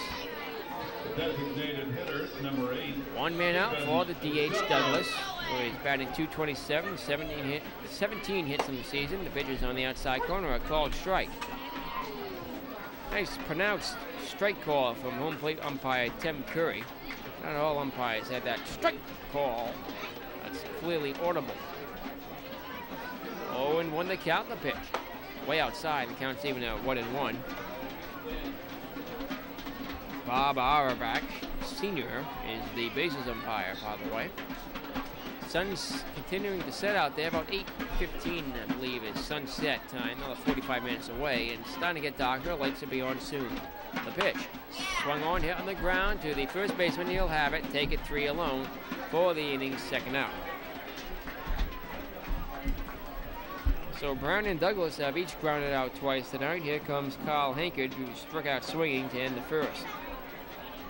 Designated hitter, number 8. One man out for the DH Douglas, who is batting .227, 17 hits in the season. The pitcher's on the outside corner, a called strike. Nice pronounced strike call from home plate umpire Tim Curry. Not all umpires had that strike call. That's clearly audible. 0-1 the count, the pitch. Way outside, the count's even at 1-1. Bob Auerbach, Sr., is the bases umpire, by the way. Sun's continuing to set out there, about 8:15, I believe, is sunset time, another 45 minutes away, and it's starting to get darker, lights will be on soon. The pitch, swung on, hit on the ground to the first baseman, he'll have it, take it 3 alone for the inning's second out. So Brown and Douglas have each grounded out twice tonight. Here comes Kyle Hankard, who struck out swinging to end the 1st.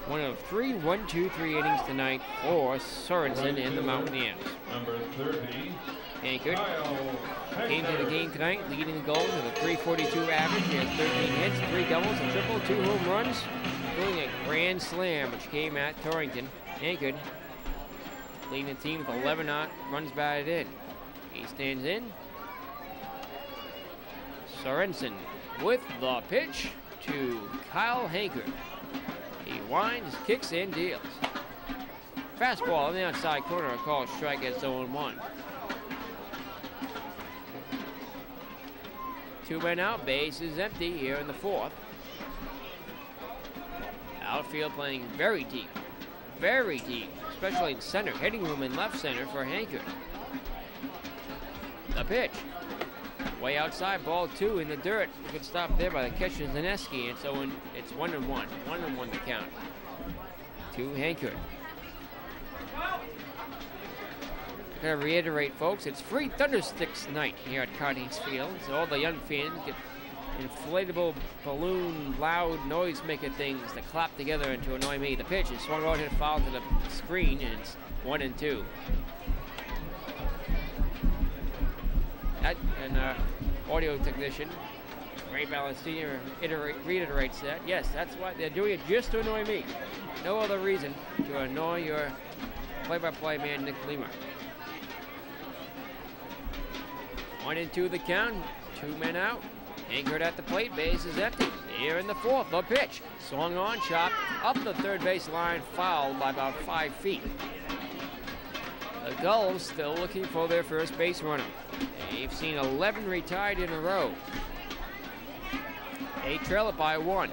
One of 3 1-2-3 innings tonight for Sorensen and the Mountaineers. Number 30. Hankard came to the game tonight, leading the Gulls with a .342 average. He has 13 hits, 3 doubles, a triple, 2 home runs, including a grand slam, which came at Torrington. Hankard leading the team with 11 runs batted in. He stands in. Sorensen with the pitch to Kyle Hankard. He winds, kicks, and deals. Fastball on the outside corner, a called strike at 0-1. 2 men out, base is empty here in the 4th. Outfield playing very deep, especially in center. Hitting room in left center for Hankard. The pitch. Way outside, ball 2 in the dirt. Good stop there by the catcher Zaneski, and so it's 1-1. 1-1 the count to Hankard. I'm going to reiterate, folks, it's free Thundersticks night here at Cardines Field, so all the young fans get inflatable balloon, loud noise-making things to clap together and to annoy me. The pitch is swung out, hit foul to the screen, and it's 1-2. And audio technician Ray Ballestine reiterates that. Yes, that's why they're doing it, just to annoy me. No other reason to annoy your play-by-play man, Nick Lima. 1-2 the count, 2 men out. Anchored at the plate, base is empty. Here in the 4th, the pitch. Swung on, chopped up the third base line, fouled by about 5 feet. The Gulls still looking for their first base runner. They've seen 11 retired in a row. They trail it by 1.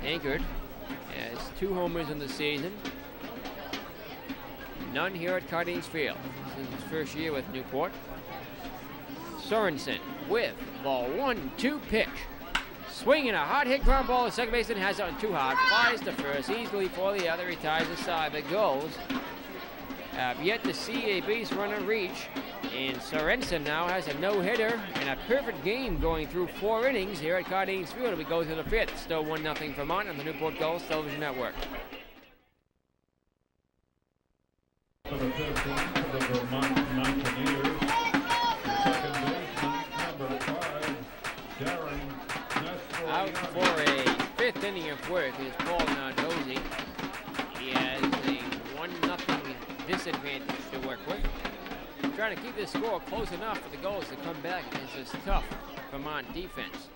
Hankard has 2 homers in the season. None here at Cardines Field. This is his first year with Newport. Sorensen with the 1-2 pitch. Swinging a hard hit ground ball. The second baseman has it on too hard. Flies to first easily for the other. Retires aside. The Gulls have yet to see a base runner reach. And Sorensen now has a no-hitter and a perfect game going through 4 innings here at Cardines Field. We go to the 5th. Still 1-0 Vermont on the Newport Gulls Television Network. For the 15 for the Vermont Mountaineers, second baseman, number 5, Darren Out for a 5th inning of work is Paul Nardozzi. He has a 1-0 disadvantage to work with. Trying to keep this score close enough for the Gulls to come back against this tough Vermont defense.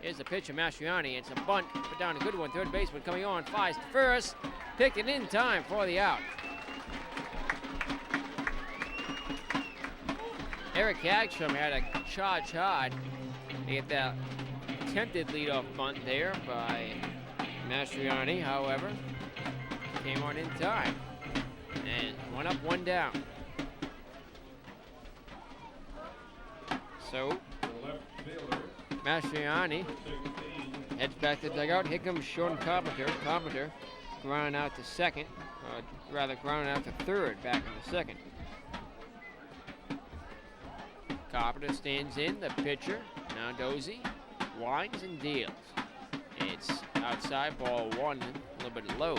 Here's the pitch of Mastriani. It's a bunt, put down a good one. Third baseman coming on, flies to first. Picked it in time for the out. Eric Hagstrom had a charge hard to get that attempted leadoff bunt there by Mastriani. However, came on in time. And 1 up, 1 down. So, Mastriani heads back to the dugout. Here comes Sean Carpenter. Carpenter grounding out to second, or rather grounding out to third back in the second. Carpenter stands in, the pitcher, Nardozzi, winds and deals. It's outside, ball 1, a little bit low.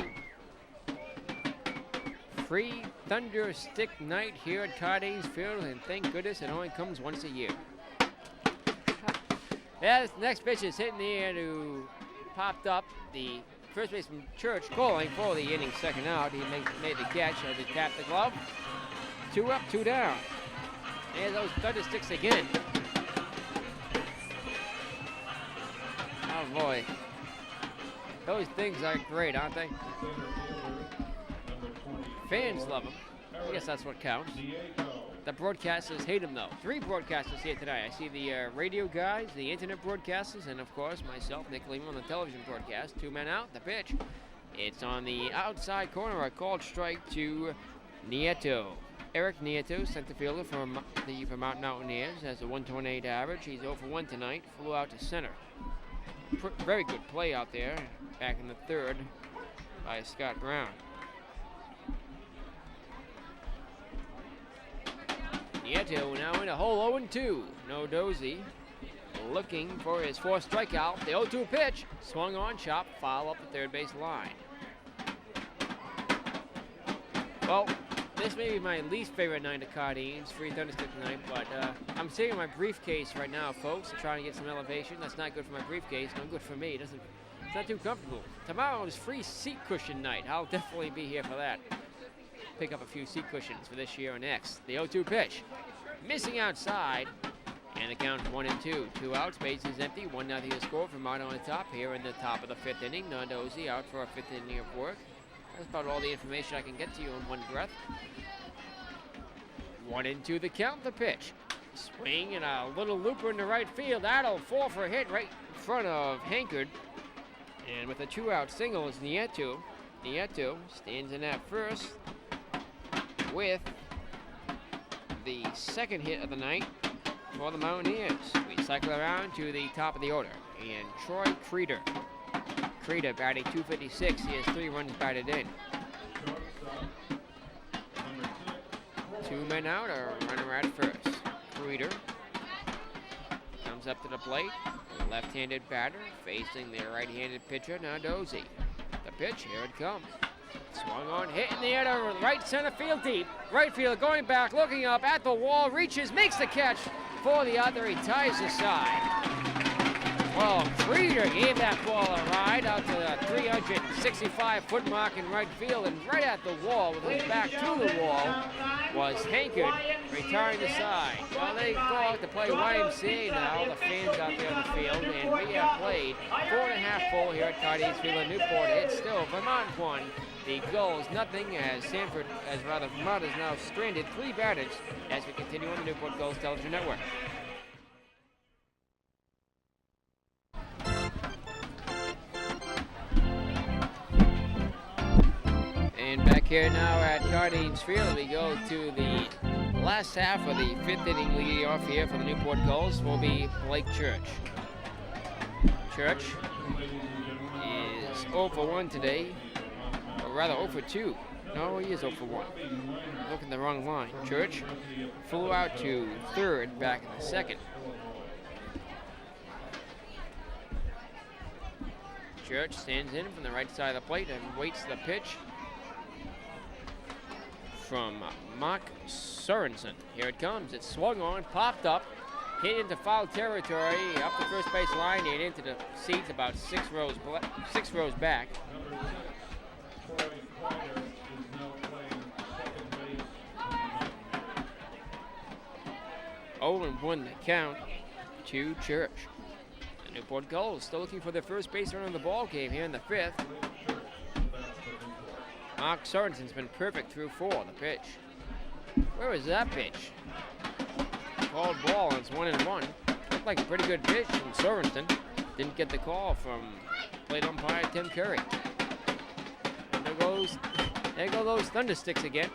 Free thunder stick night here at Cardines Field, and thank goodness it only comes once a year. As the next pitch is hitting the air to popped up. The first baseman Church calling for the inning's second out. He made the catch as he tapped the glove. 2 up, 2 down. And those thunder sticks again. Oh boy. Those things are great, aren't they? Fans love them. I guess that's what counts. The broadcasters hate them, though. 3 broadcasters here tonight. I see the radio guys, the internet broadcasters, and, of course, myself, Nick Lehman, on the television broadcast. 2 men out. The pitch. It's on the outside corner. A called strike to Nieto. Eric Nieto, center fielder from the Vermont Mountaineers, has a 128 average. He's 0 for 1 tonight. Flew out to center. Very good play out there. Back in the 3rd by Scott Brown. Nieto now in a hole 0-2. Nardozzi looking for his 4th strikeout. The 0-2 pitch. Swung on, chop, foul up the third base line. Well, this may be my least favorite night at Cardines, free thunderstick tonight, but I'm sitting in my briefcase right now, folks, and trying to get some elevation. That's not good for my briefcase, no good for me. It's not too comfortable. Tomorrow is free seat cushion night. I'll definitely be here for that. Pick up a few seat cushions for this year and next. The 0-2 pitch. Missing outside. And the count 1-2. 2 outs. Base is empty. 1-0 score. Vermont on the top here in the top of the 5th inning. Nardozzi out for a 5th inning of work. That's about all the information I can get to you in one breath. 1-2 the count. The pitch. Swing and a little looper in the right field. That'll fall for a hit right in front of Hankard. And with a 2-out single is Nieto. Nieto stands in at first with the 2nd hit of the night for the Mountaineers. We cycle around to the top of the order. And Troy Creeder. Creeder batting .256. He has 3 runs batted in. 2 men out, a runner at first. Creeder comes up to the plate. Left-handed batter facing the right-handed pitcher, Nardozzi. The pitch, here it comes. Swung on, hit in the air to right center field deep. Right field going back, looking up at the wall, reaches, makes the catch for the other. He ties the side. Well, Creeder gave that ball a ride out to the 365-foot mark in right field, and right at the wall, with his back to the wall, was Hankard retiring the side. Well, they go out to play YMCA now, the fans out there on the field, and we have played 4.5 full here at Cardines Field in Newport. It's still Vermont 1. The Gulls nothing, as Vermont is now stranded 3 batters as we continue on the Newport Gulls Television Network. And back here now at Cardines Field, we go to the last half of the 5th inning leading off here for the Newport Gulls will be Blake Church. Church is 0 for 1 today. Or rather 0 for 2. No, he is 0 for 1. Looking the wrong line. Church flew out to third back in the second. Church stands in from the right side of the plate and waits the pitch from Mark Sorensen. Here it comes. It's swung on, popped up, hit into foul territory, up the first base line and into the seats about 6 rows back. 0-1 the count to Church. The Newport Gulls still looking for their first base run of the ball game here in the 5th. Mark Sorensen's been perfect through 4. The pitch. Where was that pitch? Called ball, and it's 1-1. Looked like a pretty good pitch from Sorensen. Didn't get the call from plate umpire Tim Curry. And there go those Thundersticks again.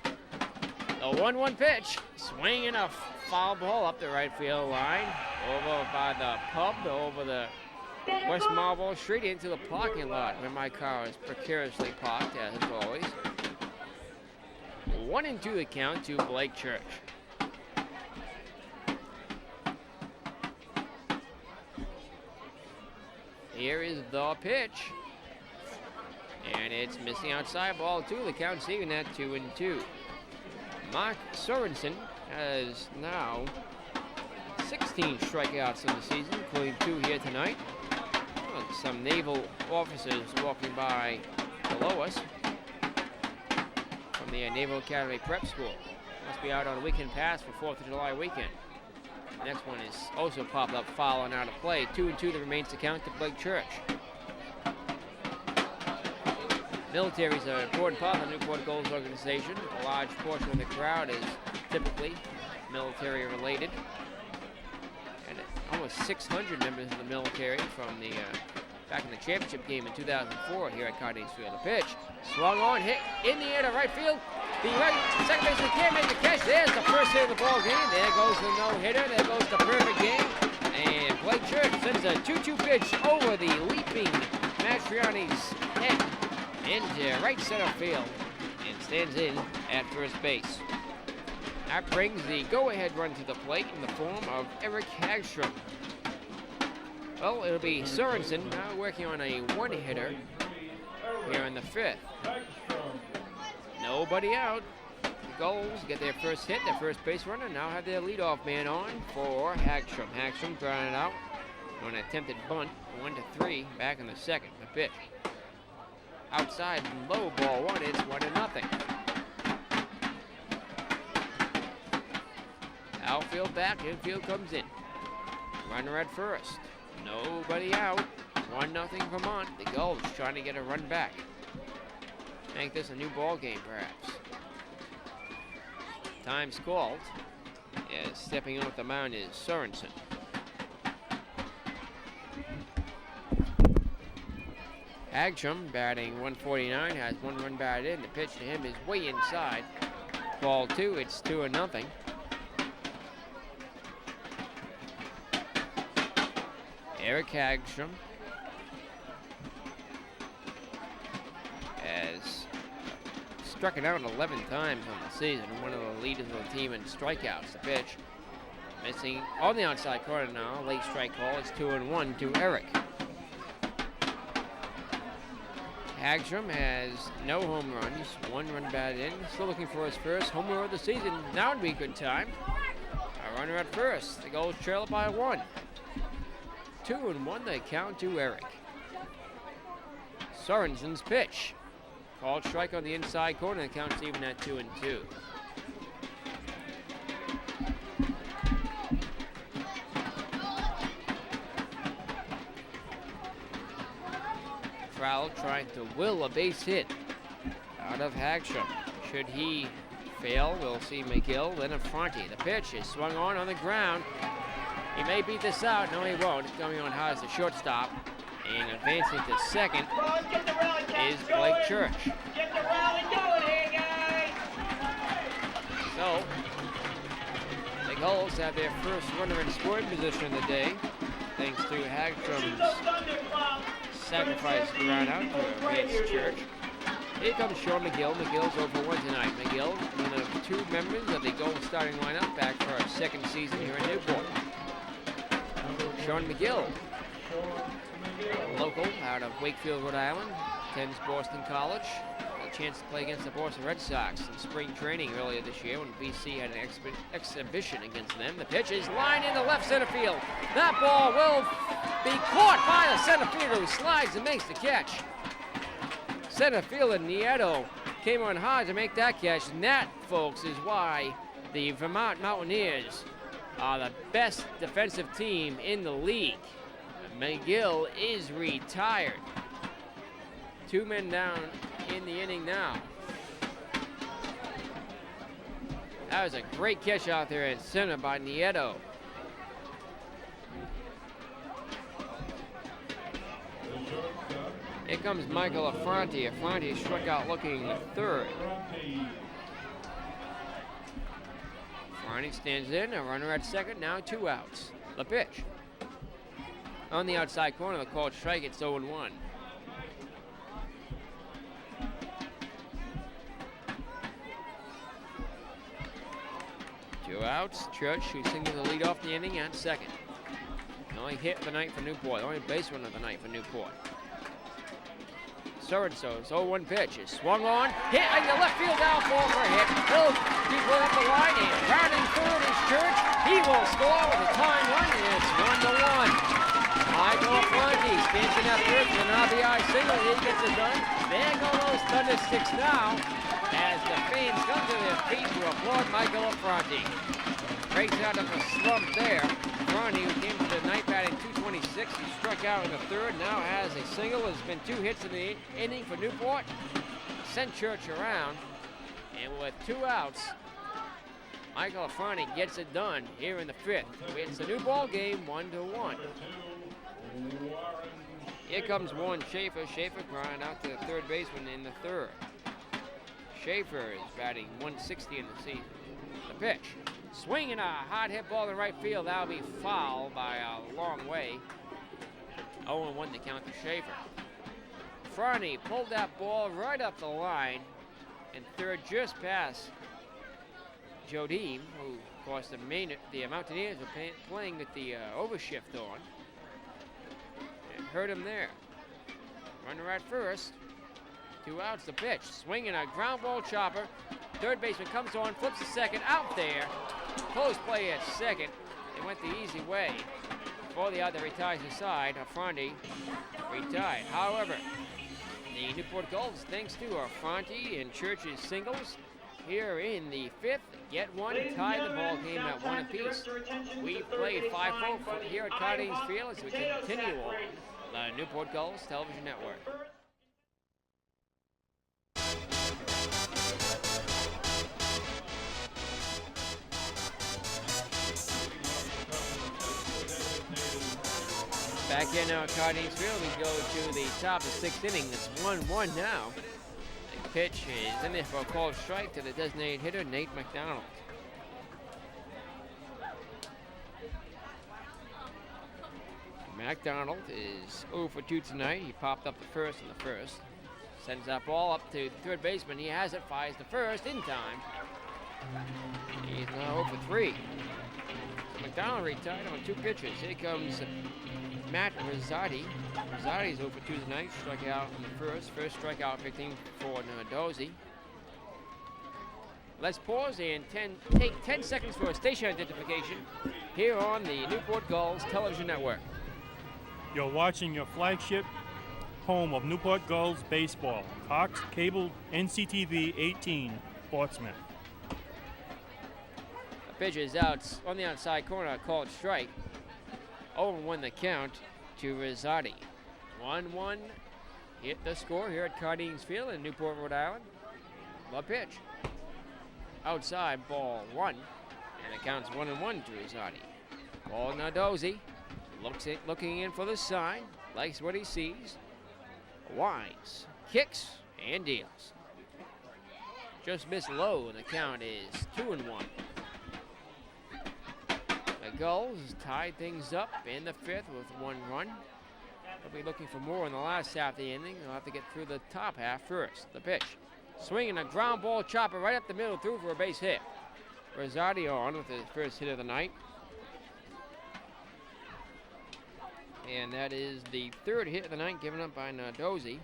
The 1-1 pitch, swinging a foul ball up the right field line, over by the pub, over the West Marlboro Street into the parking lot where my car is precariously parked, as always. 1-2 the count to Blake Church. Here is the pitch. And it's missing outside, ball 2. The count's even at 2-2. Mark Sorensen has now 16 strikeouts in the season, including 2 here tonight. Well, some naval officers walking by below us from the Naval Academy Prep School. Must be out on a weekend pass for 4th of July weekend. The next one is also popped up, foul and out of play. 2-2 that remains to count to Blake Church. Military is an important part of the Newport Gulls organization. A large portion of the crowd is typically military related. And almost 600 members of the military from the back in the championship game in 2004 here at Cardinals Field. The pitch swung on, hit in the air to right field. The second baseman can't make the catch. There's the first hit of the ball game. There goes the no-hitter. There goes the perfect game. And Blake Church sends a 2-2 pitch over the leaping Mastriani's head into right center field and stands in at first base. That brings the go-ahead run to the plate in the form of Eric Hagstrom. Well, it'll be Sorensen now working on a one-hitter here in the 5th. Nobody out. The Gulls get their first hit, their first base runner, now have their leadoff man on for Hagstrom. Hagstrom grounded out on an attempted bunt, 1-3 back in the 2nd. The pitch. Outside, low ball 1, it's 1-0. Outfield back, infield comes in. Runner at first. Nobody out. 1-0 Vermont. The Gulls trying to get a run back. Make this a new ball game, perhaps. Time's called. As stepping off the mound is Sorensen. Hagstrom batting 149, has 1 run batted in. The pitch to him is way inside. Ball 2, it's 2-0. Eric Hagstrom has struck it out 11 times on the season, one of the leaders of the team in strikeouts. The pitch missing on the outside corner now. Late strike call. It's 2-1 to Eric. Hagstrom has no home runs, 1 run batted in. Still looking for his first homer of the season. Now would be a good time. A runner at first. The Gulls trail by 1. 2-1 they count to Eric. Sorensen's pitch. Called strike on the inside corner. The count's even at 2-2. Crowell trying to will a base hit out of Hagstrom. Should he fail, we'll see McGill, then Affronti. The pitch is swung on the ground. He may beat this out. No, he won't. It's coming on high as the shortstop. And advancing to second is Blake Church. Get the rally going here, guys! So, the Gulls have their first runner in scoring position of the day, thanks to Hagstrom's sacrifice ground out to advance Church. Here comes Sean McGill. McGill's over 1 tonight. McGill, one of 2 members of the Gold starting lineup, back for our 2nd season here in Newport. Sean McGill, local out of Wakefield, Rhode Island, attends Boston College. A chance to play against the Boston Red Sox in spring training earlier this year when BC had an exhibition against them. The pitch is lined into left center field. That ball will be caught by the center fielder who slides and makes the catch. Center fielder Nieto came on hard to make that catch, and that, folks, is why the Vermont Mountaineers are the best defensive team in the league. McGill is retired. 2 men down in the inning now. That was a great catch out there at center by Nieto. Here comes Michael Affronti. Affronti struck out looking the 3rd. Affronti stands in, a runner at 2nd, now 2 outs. The pitch. On the outside corner, the called strike, it's 0-1. Two outs. Church, who singled the lead off the inning, at 2nd. The only hit of the night for Newport, the only base runner of the night for Newport. So-and-so's 0-1 pitch is swung on, hit in the left field down for a hit. He'll be going up the line, and rounding third is Church. He will score with a tying run, and it's 1-1. Michael Affronti stands in that third with an RBI single. He gets it done. There go those Thunder Sticks now, as the fans come to their feet to applaud Michael Affronti. Breaks out of a slump there. Affronti, who came to the night batting 226, he struck out in the 3rd, now has a single. There's been 2 hits in the inning for Newport. Sent Church around, and with 2 outs, Michael Affronti gets it done here in the 5th. It's a new ball game, 1-1. Here comes Warren Schaefer. Schaefer ground out to the 3rd baseman in the 3rd. Schaefer is batting 160 in the season. The pitch. Swinging a hard hit ball in right field. That'll be foul by a long way. 0-1 to count to Schaefer. Affronti pulled that ball right up the line, and 3rd just past Joe Deem, who, of course, the Mountaineers were playing with the overshift on. It hurt him there. Runner at 1st. 2 outs, the pitch. Swinging a ground ball chopper. 3rd baseman comes on, flips to 2nd, out there. Close play at 2nd. It went the easy way. Before the other retires his side, Affronti retired. However, the Newport Gulls, thanks to Affronti and Church's singles, here in the 5th, get one, tie the ball game at 1 apiece. We played 5-4 here at Cardines Field as we continue on the Newport Gulls Television Network. Back here now at Cardines Field, we go to the top of the 6th inning. It's 1-1 now. The pitch is in there for a called strike to the designated hitter, Nate McDonald. McDonald is 0 for 2 tonight. He popped up the 1st in the 1st. Sends that ball up to the 3rd baseman. He has it, fires the 1st in time. He's now 0 for 3. McDonald retired on 2 pitches. Here comes Matt Rosati. Rosati's 0 for 2 tonight. Struck out in the 1st. First strikeout victim for Nardozzi. Let's pause and take 10 seconds for a station identification here on the Newport Gulls Television Network. You're watching your flagship home of Newport Gulls baseball, Cox Cable NCTV 18, Portsmouth. The pitch is out on the outside corner, called strike. 0-1 the count to Rosati. 1-1 hit the score here at Cardines Field in Newport, Rhode Island. The pitch. Outside, ball 1, and it counts 1-1 to Rosati. Ball Nardozzi looking in for the sign, likes what he sees, winds, kicks, and deals. Just missed low, and the count is 2-1. The Gulls tied things up in the 5th with 1 run. They'll be looking for more in the last half of the inning. They'll have to get through the top half first. The pitch. Swinging a ground ball chopper right up the middle through for a base hit. Rosati on with his first hit of the night. And that is the third hit of the night given up by Nardozzi.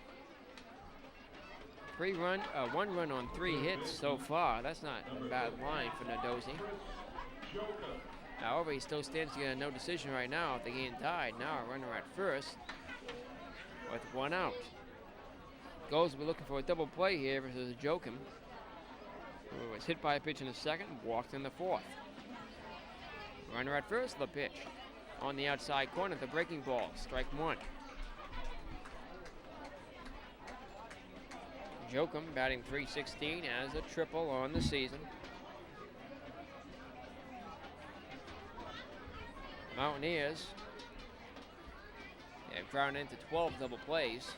One run on 3 hits so far. That's not a bad line for Nardozzi. However, he still stands to get a no decision right now if the game tied. Now a runner at first with 1 out. Gulls will be looking for a double play here versus Joachim, who was hit by a pitch in the second, walked in the 4th. Runner at first, the pitch. On the outside corner, the breaking ball, strike 1. Joachim batting .316 as a triple on the season. Mountaineers have ground into 12 double plays.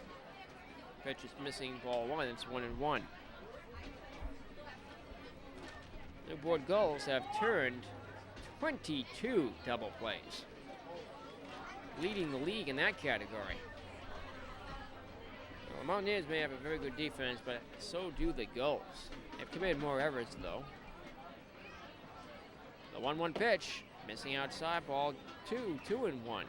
Pitch is missing ball 1, it's 1-1. Newport Gulls have turned 22 double plays, leading the league in that category. Well, the Mountaineers may have a very good defense, but so do the Gulls. They've committed more errors, though. The 1-1 pitch, missing outside, ball 2-1.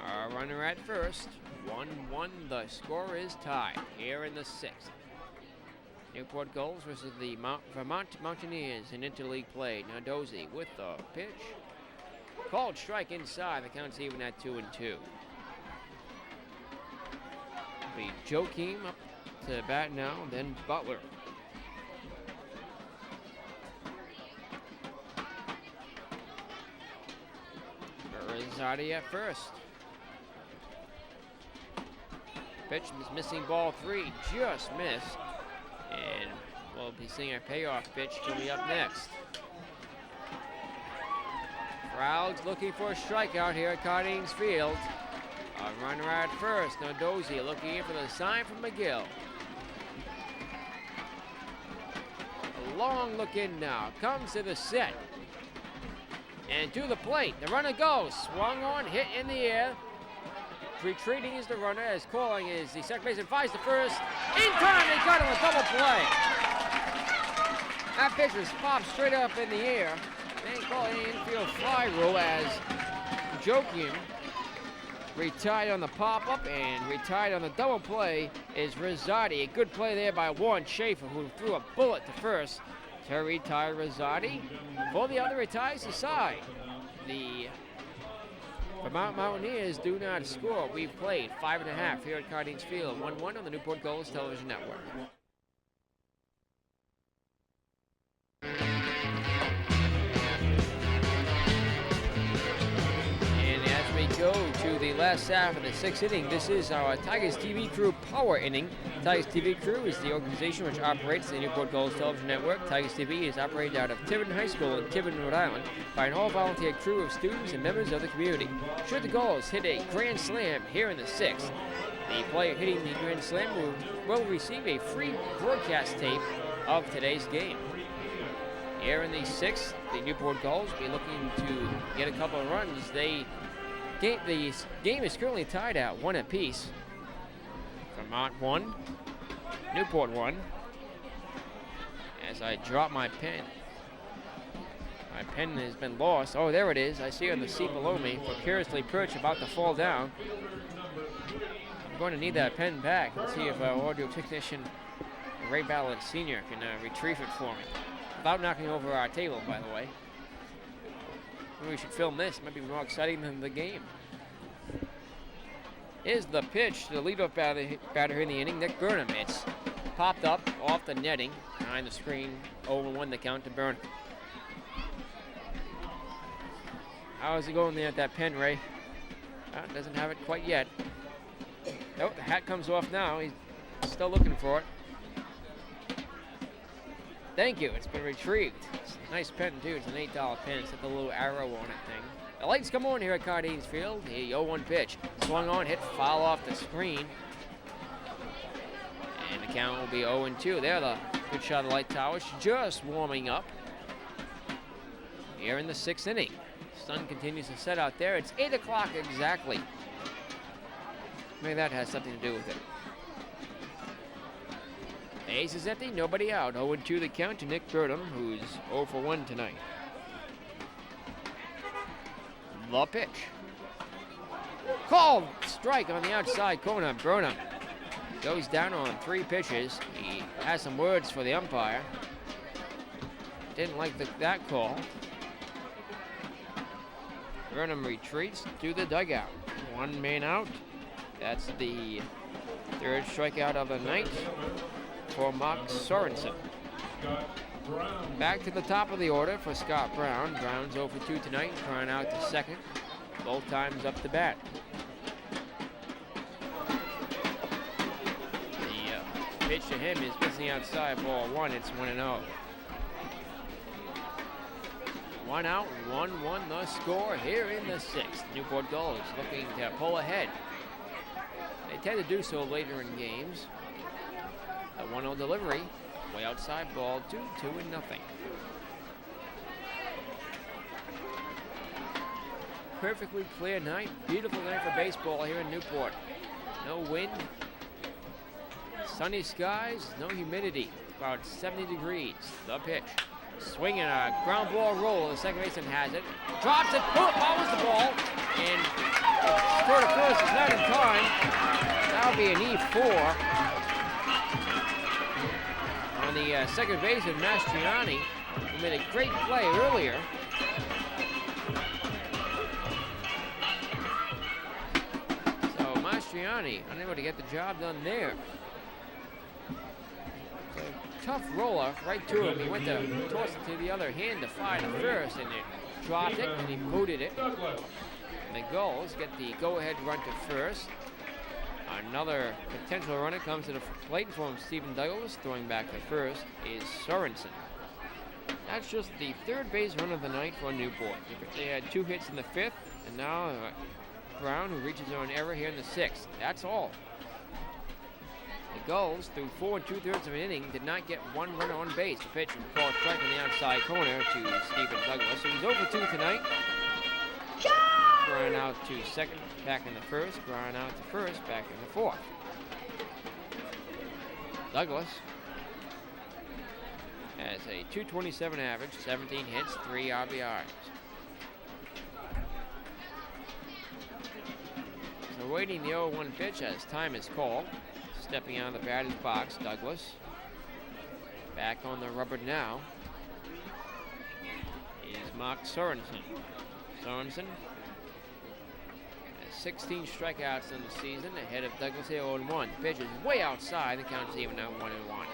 A runner at first, 1-1. The score is tied here in the 6th. Newport Gulls versus the Vermont Mountaineers in interleague play. Nardozzi with the pitch. Called strike inside. The count's even at 2-2. Be Joachim up to bat now, then Butler. Rosati at first. Pitch is missing ball 3, just missed. And we'll be seeing a payoff pitch coming up next. Crowd's looking for a strikeout here at Cardines Field. A runner at first. Nardozzi looking in for the sign from McGill. A long look in now. Comes to the set. And to the plate. The runner goes. Swung on, hit in the air. Retreating is the runner, as calling is the second baseman, finds the first. In time, they got him a double play. That pitch was popped straight up in the air. They call it an infield fly rule as Joachim retired on the pop-up and retired on the double play is Rosati. A good play there by Warren Schaefer, who threw a bullet to first to retire Rosati. For the other retires the side. The Vermont Mountaineers do not score. We've played 5.5 here at Cardines Field. 1-1 on the Newport Gulls Television Network. And as we go to the last half of the 6th inning, this is our Tigers TV Crew Power Inning. Tigers TV Crew is the organization which operates the Newport Gulls Television Network. Tigers TV is operated out of Tiverton High School in Tiverton, Rhode Island, by an all-volunteer crew of students and members of the community. Should the Gulls hit a grand slam here in the 6th, the player hitting the grand slam will receive a free broadcast tape of today's game. Here in the 6th, the Newport Gulls will be looking to get a couple of runs. The game is currently tied at 1 apiece. Vermont 1, Newport 1. As I drop my pen. My pen has been lost. Oh, there it is. I see it on the seat below me, precariously perched, about to fall down. I'm going to need that pen back and see if our audio technician, Ray Ballard Sr., can retrieve it for me. Without knocking over our table, by the way. Maybe we should film this. It might be more exciting than the game. Here's the pitch to the leadoff batter in the inning, Nick Burnham. It's popped up off the netting behind the screen. 0-1 the count to Burnham. How is he going there at that pen, Ray? Doesn't have it quite yet. Nope, the hat comes off now. He's still looking for it. Thank you, it's been retrieved. It's a nice pen, too. It's an $8 pen. It's got the little arrow on it thing. The lights come on here at Cardines Field. The 0-1 pitch. Swung on, hit foul off the screen. And the count will be 0-2. There, the good shot of the light towers. Just warming up here in the 6th inning. Sun continues to set out there. It's 8 o'clock exactly. Maybe that has something to do with it. The ace is empty, nobody out. 0-2 the count to Nick Burnham, who's 0 for 1 tonight. The pitch. Called strike on the outside corner. Burnham goes down on 3 pitches. He has some words for the umpire. Didn't like that call. Burnham retreats to the dugout. 1 man out. That's the 3rd strikeout of the night for Mark Sorensen. Back to the top of the order for Scott Brown. Brown's 0 for 2 tonight, trying out to second. Both times up to bat. The pitch to him is missing outside, ball 1. It's 1-0. 1 out, 1-1 the score here in the 6th. Newport Gulls looking to pull ahead. They tend to do so later in games. A 1-0 delivery, way outside, ball 2, 2-0. Perfectly clear night, beautiful night for baseball here in Newport. No wind, sunny skies, no humidity, about 70 degrees. The pitch, swinging a ground ball roll, the second baseman has it, drops it, follows the ball, and third to first is not in time. That'll be an E4. On the second baseman, Mastriani, who made a great play earlier. Mastriani unable to get the job done there. So, tough roller right to him. He went to toss it to the other hand to fire to first, and it dropped it, and he booted it. And the Gulls get the go-ahead run to first. Another potential runner comes to the plate for him. Stephen Douglas throwing back to first is Sorensen. That's just the 3rd base run of the night for Newport. They had 2 hits in the 5th, and now Brown, who reaches on error here in the 6th. That's all. The Gulls, through 4 2/3 of an inning, did not get 1 runner on base. The pitch was called strike on the outside corner to Stephen Douglas. So he's 0 for 2 tonight. Grind out to second, back in the 1st. Grind out to first, back in the 4th. Douglas has a .227 average, 17 hits, 3 RBIs. So waiting the 0-1 pitch as time is called. Stepping out of the batter's box, Douglas. Back on the rubber now is Mark Sorensen. Sorensen has 16 strikeouts in the season, ahead of Douglas here 0-1. The pitch is way outside, the count is even now 1-1.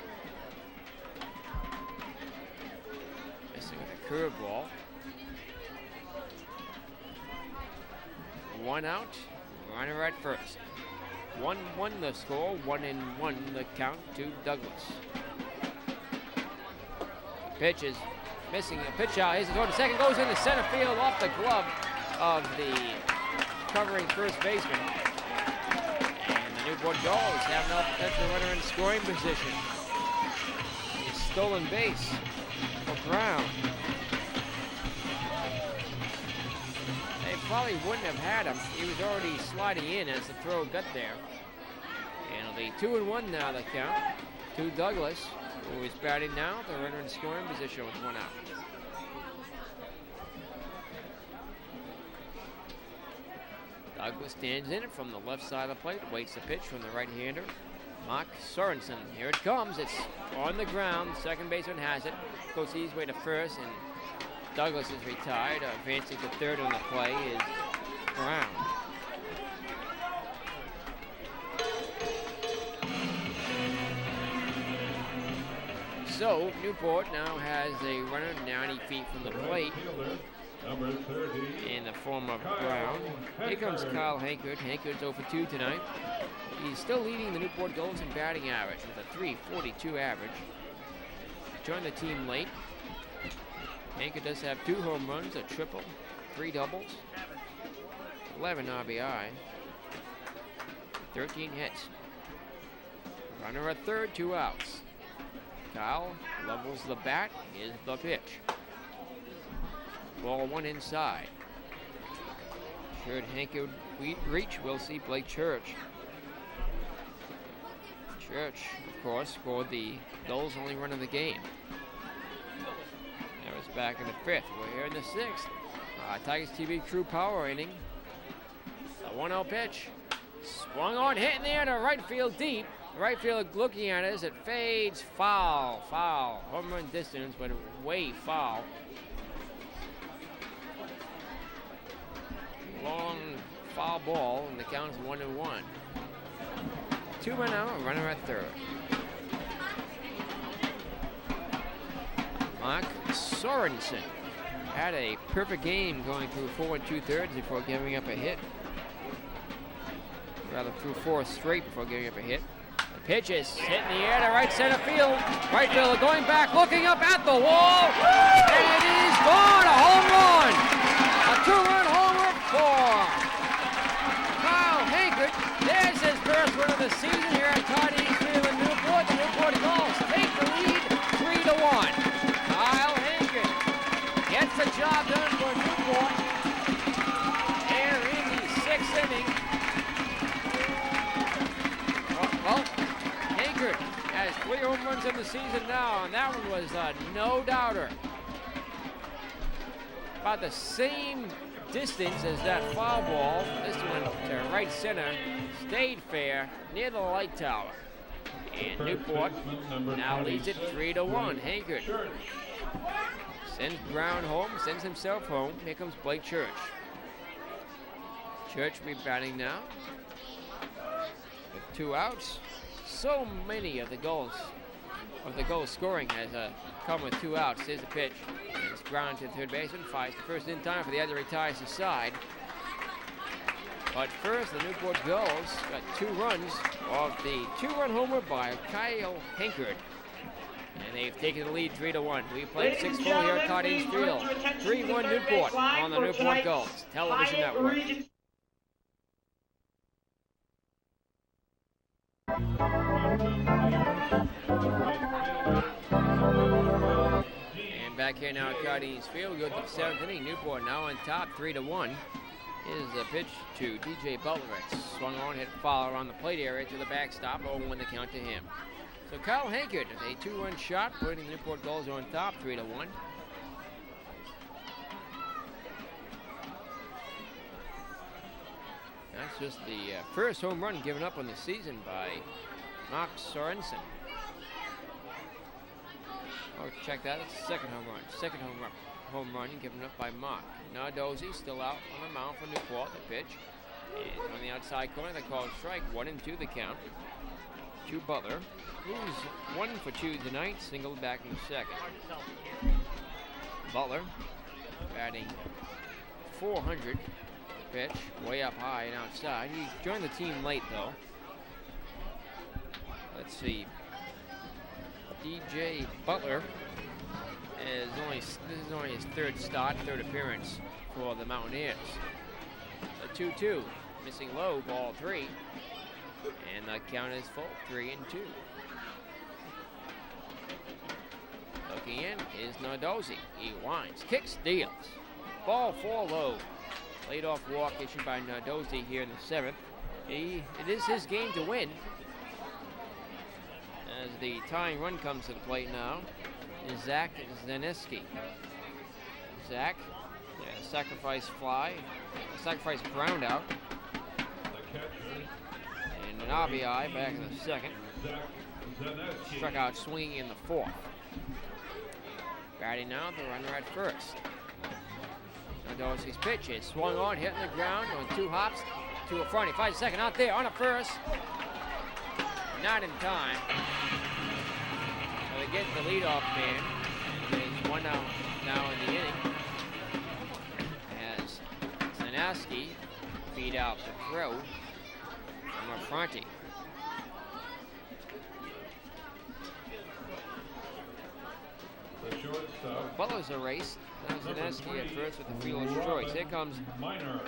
Missing with a curveball. 1 out. Runner at first. 1-1 the score, 1-1 the count to Douglas. Pitch is missing a pitch out. Here's going to second, goes into center field off the glove of the covering first baseman. And the Newport Gulls have no potential runner in scoring position. A stolen base for Brown. Probably wouldn't have had him. He was already sliding in as the throw got there. And it'll be 2-1 now the count to Douglas, who is batting now, the runner in scoring position with 1 out. Douglas stands in it from the left side of the plate, waits the pitch from the right-hander, Mark Sorensen. Here it comes. It's on the ground. Second baseman has it. Goes his way to first, and Douglas is retired. Advancing to third on the play is Brown. So Newport now has a runner 90 feet from the plate in the form of Brown. Here comes Kyle Hankard. Hankard's 0 for 2 tonight. He's still leading the Newport Gulls in batting average with a .342 average. Joined the team late. Hankard does have 2 home runs, a triple, 3 doubles, 11 RBI, 13 hits. Runner at third, 2 outs. Kyle levels the bat, is the pitch. Ball 1 inside. Should Hank reach, we'll see Blake Church. Church, of course, scored the Gulls' only run of the game. That was back in the 5th. We're here in the 6th. Tigers TV True Power inning. The 1-0 pitch. Swung on, hit in the air to right field deep. Right field looking at us. It fades foul. Foul. Home run distance, but way foul. Long foul ball, and the count is 1-1. 2 men out, a runner at third. Mark Sorensen had a perfect game going through 4 2/3 before giving up a hit. Rather, through 4 straight before giving up a hit. The pitch is hit in the air to right center field. Right fielder going back, looking up at the wall, and it is gone. A home run. A 2-run homer for Kyle Hankert. There's his first run of the season here at Cardinals Field in Newport. The Newport Gulls take the lead 3-1. Kyle Hankert gets the job done for Newport. Here in the 6th inning. Well, Hankert has 3 home runs in the season now, and that one was a no-doubter. About the same distance as that foul ball. This one to right center, stayed fair near the light tower. And Newport now leads it 3-1. Hankert sends Brown home, sends himself home. Here comes Blake Church. Church will be batting now with 2 outs. So many of the goals scoring has come with 2 outs. Here's the pitch. It's ground to the third baseman. Fires the first in time for the other retires his side. But first, the Newport Gulls got 2 runs off the 2-run homer by Kyle Hankert. And they've taken the lead 3-1. We played 6-4 here at Cardinals Field. 3-1 Newport on the Newport Gulls Television Network. And back here now at Cardinals Field, we go to the 7th inning. Newport now on top, 3-1. Is the pitch to DJ Butler. It's swung on, hit foul around the plate area to the backstop. 0-1 the count to him. So Kyle Hankert is a 2-run shot, putting the Newport Gulls on top, 3-1. That's just the first home run given up on the season by Mark Sorensen. Oh, check that. It's the second home run. Second home run given up by Mark. Nardozzi still out on the mound for Newport. The pitch is on the outside corner. They call it strike. 1-2 the count. To Butler, who's 1 for 2 tonight. Singled back in the 2nd. Butler batting .400. Pitch way up high and outside. He joined the team late though. Let's see. DJ Butler this is only his 3rd start, 3rd appearance for the Mountaineers. A 2-2, missing low, ball 3, and the count is full, 3-2. Looking in is Nardozzi. He winds, kicks, deals. Ball 4 low. Leadoff walk issued by Nardozzi here in the 7th. It is his game to win. As the tying run comes to the plate now is Zach Zaneski. Zach, sacrifice ground out. And an RBI back in the 2nd. Struck out swinging in the 4th. Batting now, the runner at first. Nardozzi's pitch is swung on, hitting the ground on 2 hops to a front. He finds second out there on a first. Not in time. So they get the leadoff man. There's 1 out now in the inning. As Zanaski beat out the throw from Affronti. Butler's erased. Now Zanaski at first with the fielder's choice. Here comes Minor.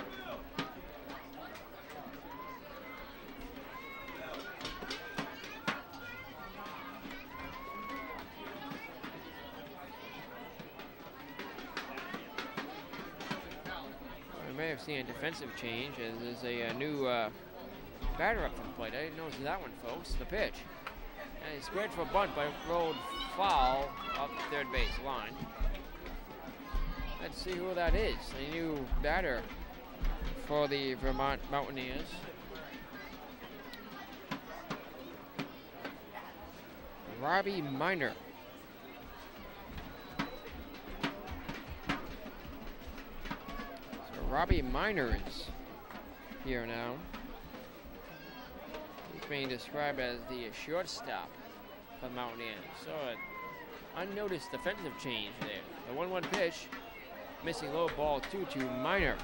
I may have seen a defensive change as there's a new batter up to the plate. I didn't notice that one, folks. The pitch. And he squared for a bunt, but rolled foul up the third base line. Let's see who that is. A new batter for the Vermont Mountaineers. Robbie Miner. So Robbie Miner is here now. He's being described as the shortstop for the Mountaineers. So an unnoticed defensive change there. The 1-1 pitch, missing low, ball 2 to Miner.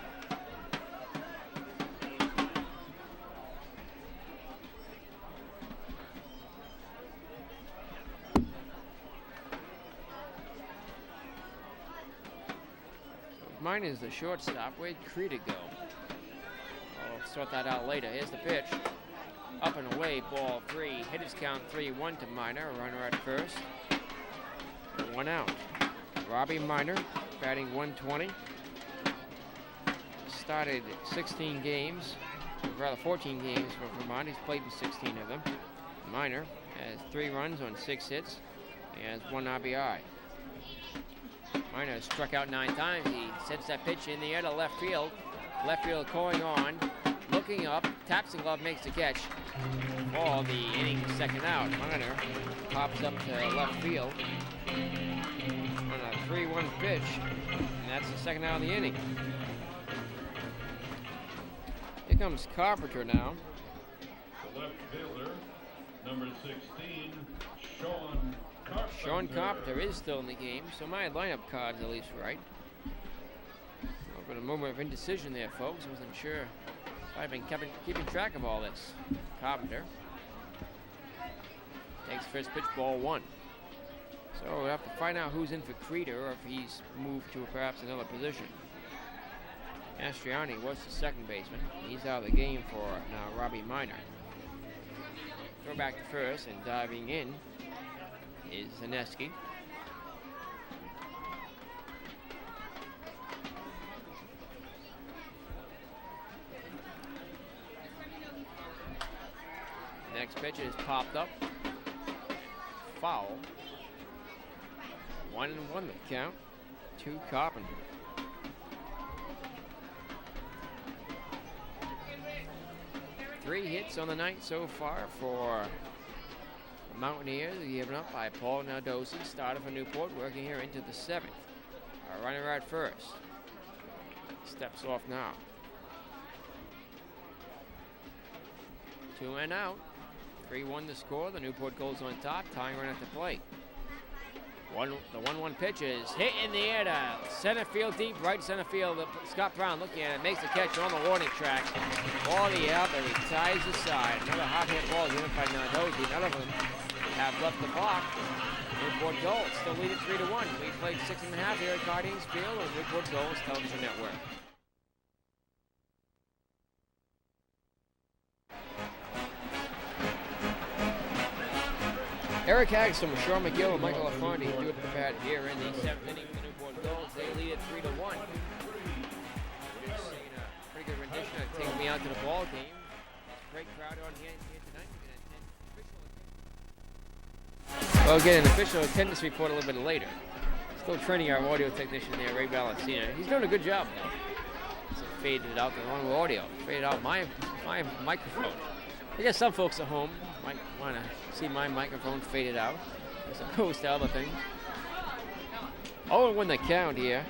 Mine is the shortstop. Where'd Creed go? I'll sort that out later. Here's the pitch. Up and away, ball 3. Hitters count 3-1 to Miner. Runner at first. 1 out. Robbie Miner batting 120. Started 16 games, rather 14 games for Vermont. He's played in 16 of them. Miner has 3 runs on 6 hits. He has 1 RBI. Miner struck out 9 times. He sends that pitch in the air to left field. Left field going on, looking up, taps the glove, makes the catch. For the inning, second out. Miner pops up to left field on a 3-1 pitch, and that's the second out of the inning. Here comes Carpenter now. The left fielder, number 16, Sean Carpenter is still in the game, so my lineup card's at least right. But a moment of indecision there, folks. I wasn't sure if I've been keeping track of all this. Carpenter takes first pitch, ball 1. So we'll have to find out who's in for Creeder or if he's moved to perhaps another position. Mastriani was the second baseman. He's out of the game for now Robbie Miner. Throw back to first, and diving in is Zaneski. Next pitch is popped up. Foul. 1-1 the count to Carpenter. Three hits on the night so far for the Mountaineers, given up by Paul Nardosi, starter for Newport, working here into the 7th. Our runner at first. Steps off now. 2 men out. 3-1 the score. The Newport Gulls on top, tying run at the plate. The 1-1 pitch is hit in the air to center field, deep right center field. Scott Brown looking at it, makes the catch on the warning track. Ball the out, but he ties the side. Another hot hit ball given by Nardosi. None of them have left the block. Newport Gulls still lead it 3-1. We played 6.5 here at Guardians Field on Newport Gulls Television Network. Eric Hagstrom, Sean McGill, and Michael Affronti do it at the bat here in the 7th inning for the Newport Gulls. They lead it 3-1. We're just seeing a pretty good rendition of Take Me Out to the Ball game. Great crowd on here tonight. We'll get an official attendance report a little bit later. Still training our audio technician there, Ray Balancina. He's doing a good job though. It's faded out the wrong audio. Faded out my microphone. I guess some folks at home might want to see my microphone faded out as opposed to other things. 0-1 the count here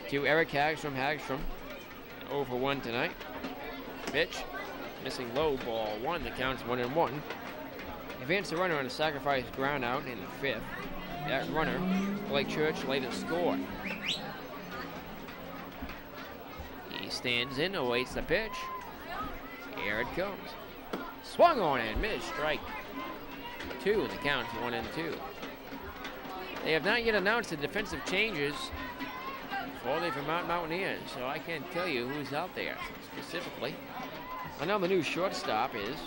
to Eric Hagstrom. 0-for-1 tonight. Pitch, missing low, ball 1. The count's 1-1. Advance the runner on a sacrifice ground out in the 5th. That runner, Blake Church, later scored. He stands in, awaits the pitch. Here it comes. Swung on and missed. Strike 2. The count's 1-2. They have not yet announced the defensive changes for the Vermont Mountaineers, so I can't tell you who's out there specifically. I know the new shortstop is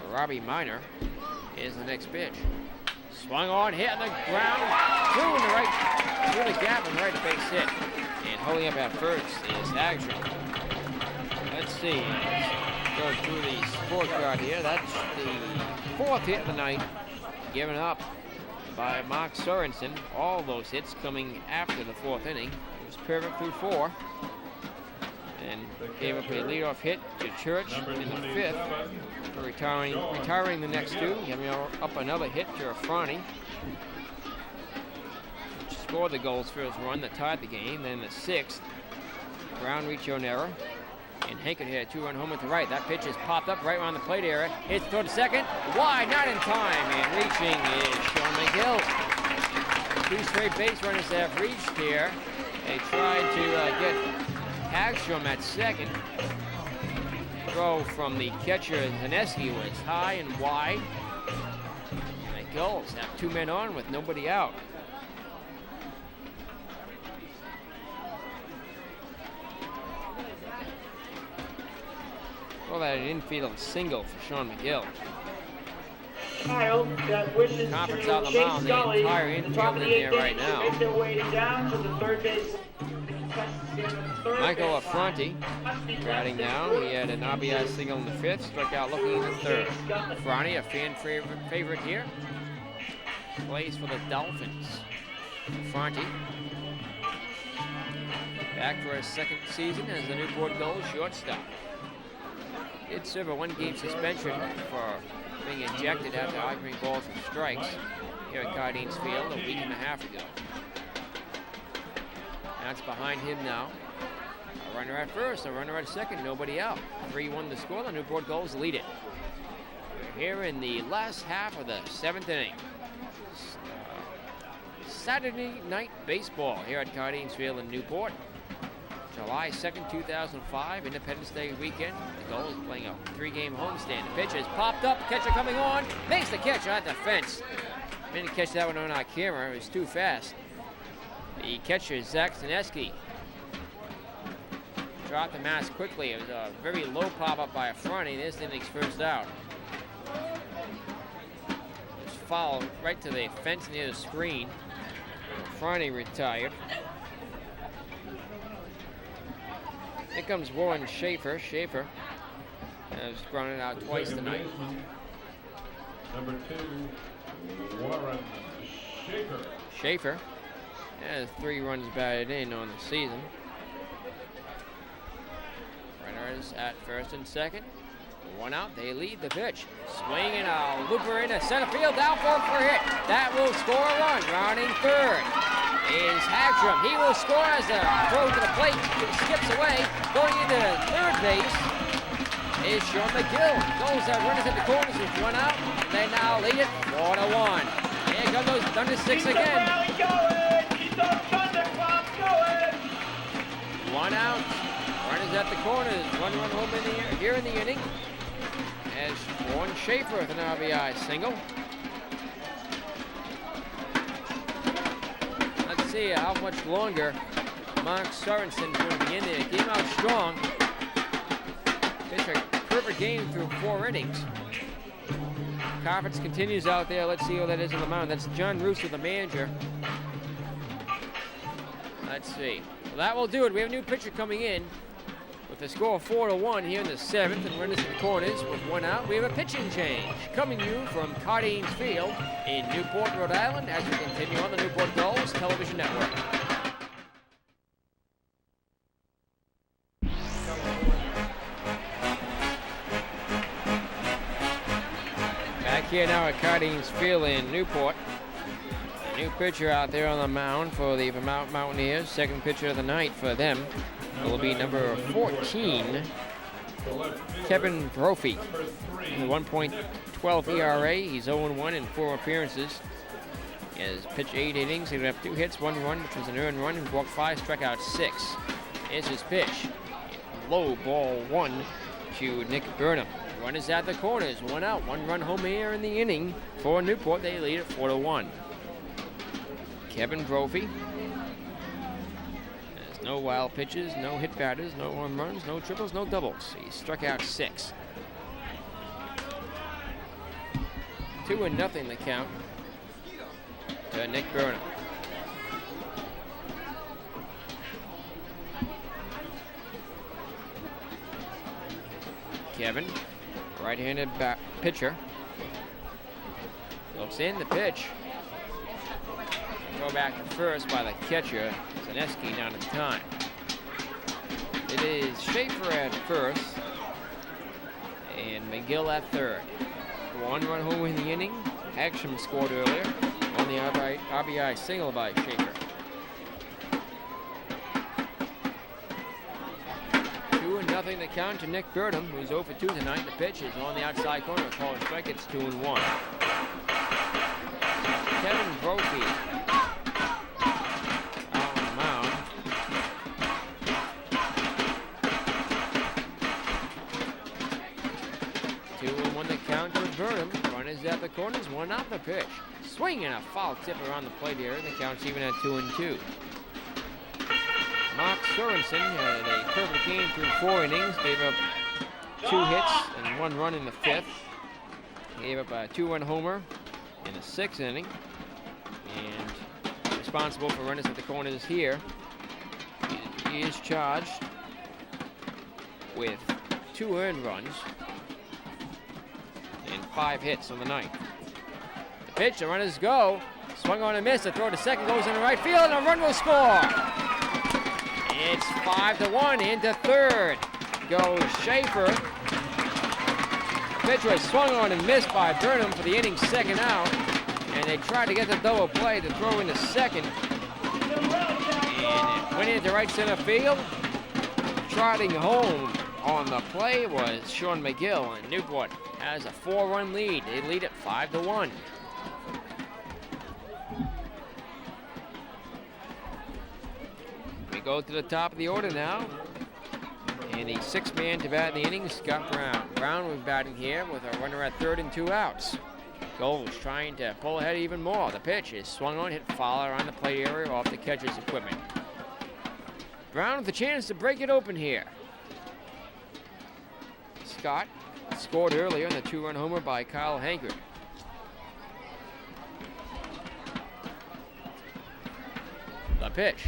Robbie Miner. Is the next pitch. Swung on, hit on the ground, through the gap and right to base hit. And holding up at first is Hagstrom. Let's see. Go through the scorecard here. That's the 4th hit of the night given up by Mark Sorensen. All those hits coming after the 4th inning. It was perfect through 4. And gave up a leadoff hit to Church in the 5th for retiring the next 2. Giving up another hit to Afrani, which scored the Gulls' first run that tied the game. Then the 6th, ground reach on error. And Hankett hit a 2-run home with the right. That pitch is popped up right around the plate area. Hits toward second. Wide, not in time. And reaching is Sean McGill. 2 straight base runners have reached here. They tried to get Hagstrom at second. Throw from the catcher, Zaneski, was high and wide. And the Gulls have 2 men on with nobody out. Well, that an infield single for Sean McGill. Child that wishes Conference to out the chase mound, the Scully entire in the top infield of in the there 8th right inning now. to make their way down to the third base. Michael Affronti batting now. He had an RBI single in the 5th, struck out looking in the 3rd. Affronti, a fan favorite here, plays for the Dolphins. Affronti back for his 2nd season as the Newport Gulls shortstop. Did serve a 1-game suspension for being ejected after arguing balls and strikes here at Cardines Field a week and a half ago. That's behind him now. A runner at first, a runner at second, nobody out. 3-1 to score. The Newport Gulls lead it. We're here in the last half of the 7th inning. Saturday night baseball here at Cardines Field in Newport. July 2nd, 2005, Independence Day weekend. The Gulls playing a 3-game homestand. The pitch is popped up, catcher coming on, makes the catch at the fence. Didn't catch that one on our camera, it was too fast. The catcher, Zach Zaneski, dropped the mask quickly. It was a very low pop-up by Affronti. This inning's first out. It was fouled right to the fence near the screen. Affronti retired. Here comes Warren Schaefer. Schaefer has grounded out twice tonight. Number 2, Warren Schaefer. Schaefer has 3 runs batted in on the season. Runners at first and second. 1 out, they lead the pitch. Swing and a looper into center field, down for a hit. That will score a run. Rounding 3rd is Hagstrom. He will score as the throw to the plate skips away. Going into 3rd base is Sean McGill. Goals have runners at the corners with 1 out. They now lead it 4-1. Here come those Thunder 6 again. 1 out. Runners at the corners. 1 run home here in the inning. As Warren Schaefer with an RBI single. Let's see how much longer Mark Sorensen is going to be in there. Came out strong. Pitched a perfect game through 4 innings. Conference continues out there. Let's see who that is on the mound. That's John Rooster, the manager. Let's see. Well, that will do it. We have a new pitcher coming in with a score of 4-1 here in the 7th, and runners in the corners with 1 out. We have a pitching change coming to you from Cardines Field in Newport, Rhode Island, as we continue on the Newport Gulls Television Network. Back here now at Cardines Field in Newport. A new pitcher out there on the mound for the Vermont Mountaineers. 2nd pitcher of the night for them will be number 14, Kevin Brophy. With a 1.12 ERA, he's 0-1 in 4 appearances. He has pitched 8 innings. He would have 2 hits, 1 run, which was an earned run, and walked 5, struck out 6. Here's his pitch. Low ball 1 to Nick Burnham. Runners at the corners, 1 out, 1 run home here in the inning for Newport. They lead at 4-1. Kevin Brophy. There's no wild pitches, no hit batters, no home runs, no triples, no doubles. He struck out 6. 2-0 the count to Nick Burnham. Kevin, right-handed pitcher. Looks in the pitch. Throw back to first by the catcher. Zaneski down at the time. It is Schaefer at first and McGill at third. 1-run home in the inning. Action scored earlier on the RBI single by Schaefer. 2-0 to count to Nick Burnham, who's 0 for 2 tonight. The pitch is on the outside corner. Called strike. It's 2-1. Kevin Brophy on the mound. Two and one to count to Burnham. Runners at the corners. One out the pitch. Swing and a foul tip around the plate here. The count's even at 2-2. Mark Sorensen had a perfect game through 4 innings. Gave up 2 hits and 1 run in the 5th. Gave up a 2-run homer in the 6th inning. And responsible for runners at the corners here. He is charged with 2 earned runs and 5 hits on the night. The pitch, the runners go. Swung on and missed. The throw to second goes in the right field, and a run will score. It's 5-1 into third. Goes Schaefer. The pitch was swung on and missed by Burnham for the inning's second out. And they tried to get the double play to throw into second. And it went into right center field. Trotting home on the play was Sean McGill, and Newport has a 4-run lead. They lead at 5-1. We go to the top of the order now. And the 6th man to bat in the inning, Scott Brown. Brown was batting here with a runner at third and 2 outs. Gulls trying to pull ahead even more. The pitch is swung on, hit foul around the plate area off the catcher's equipment. Brown with a chance to break it open here. Scott scored earlier in the 2-run homer by Kyle Hankard. The pitch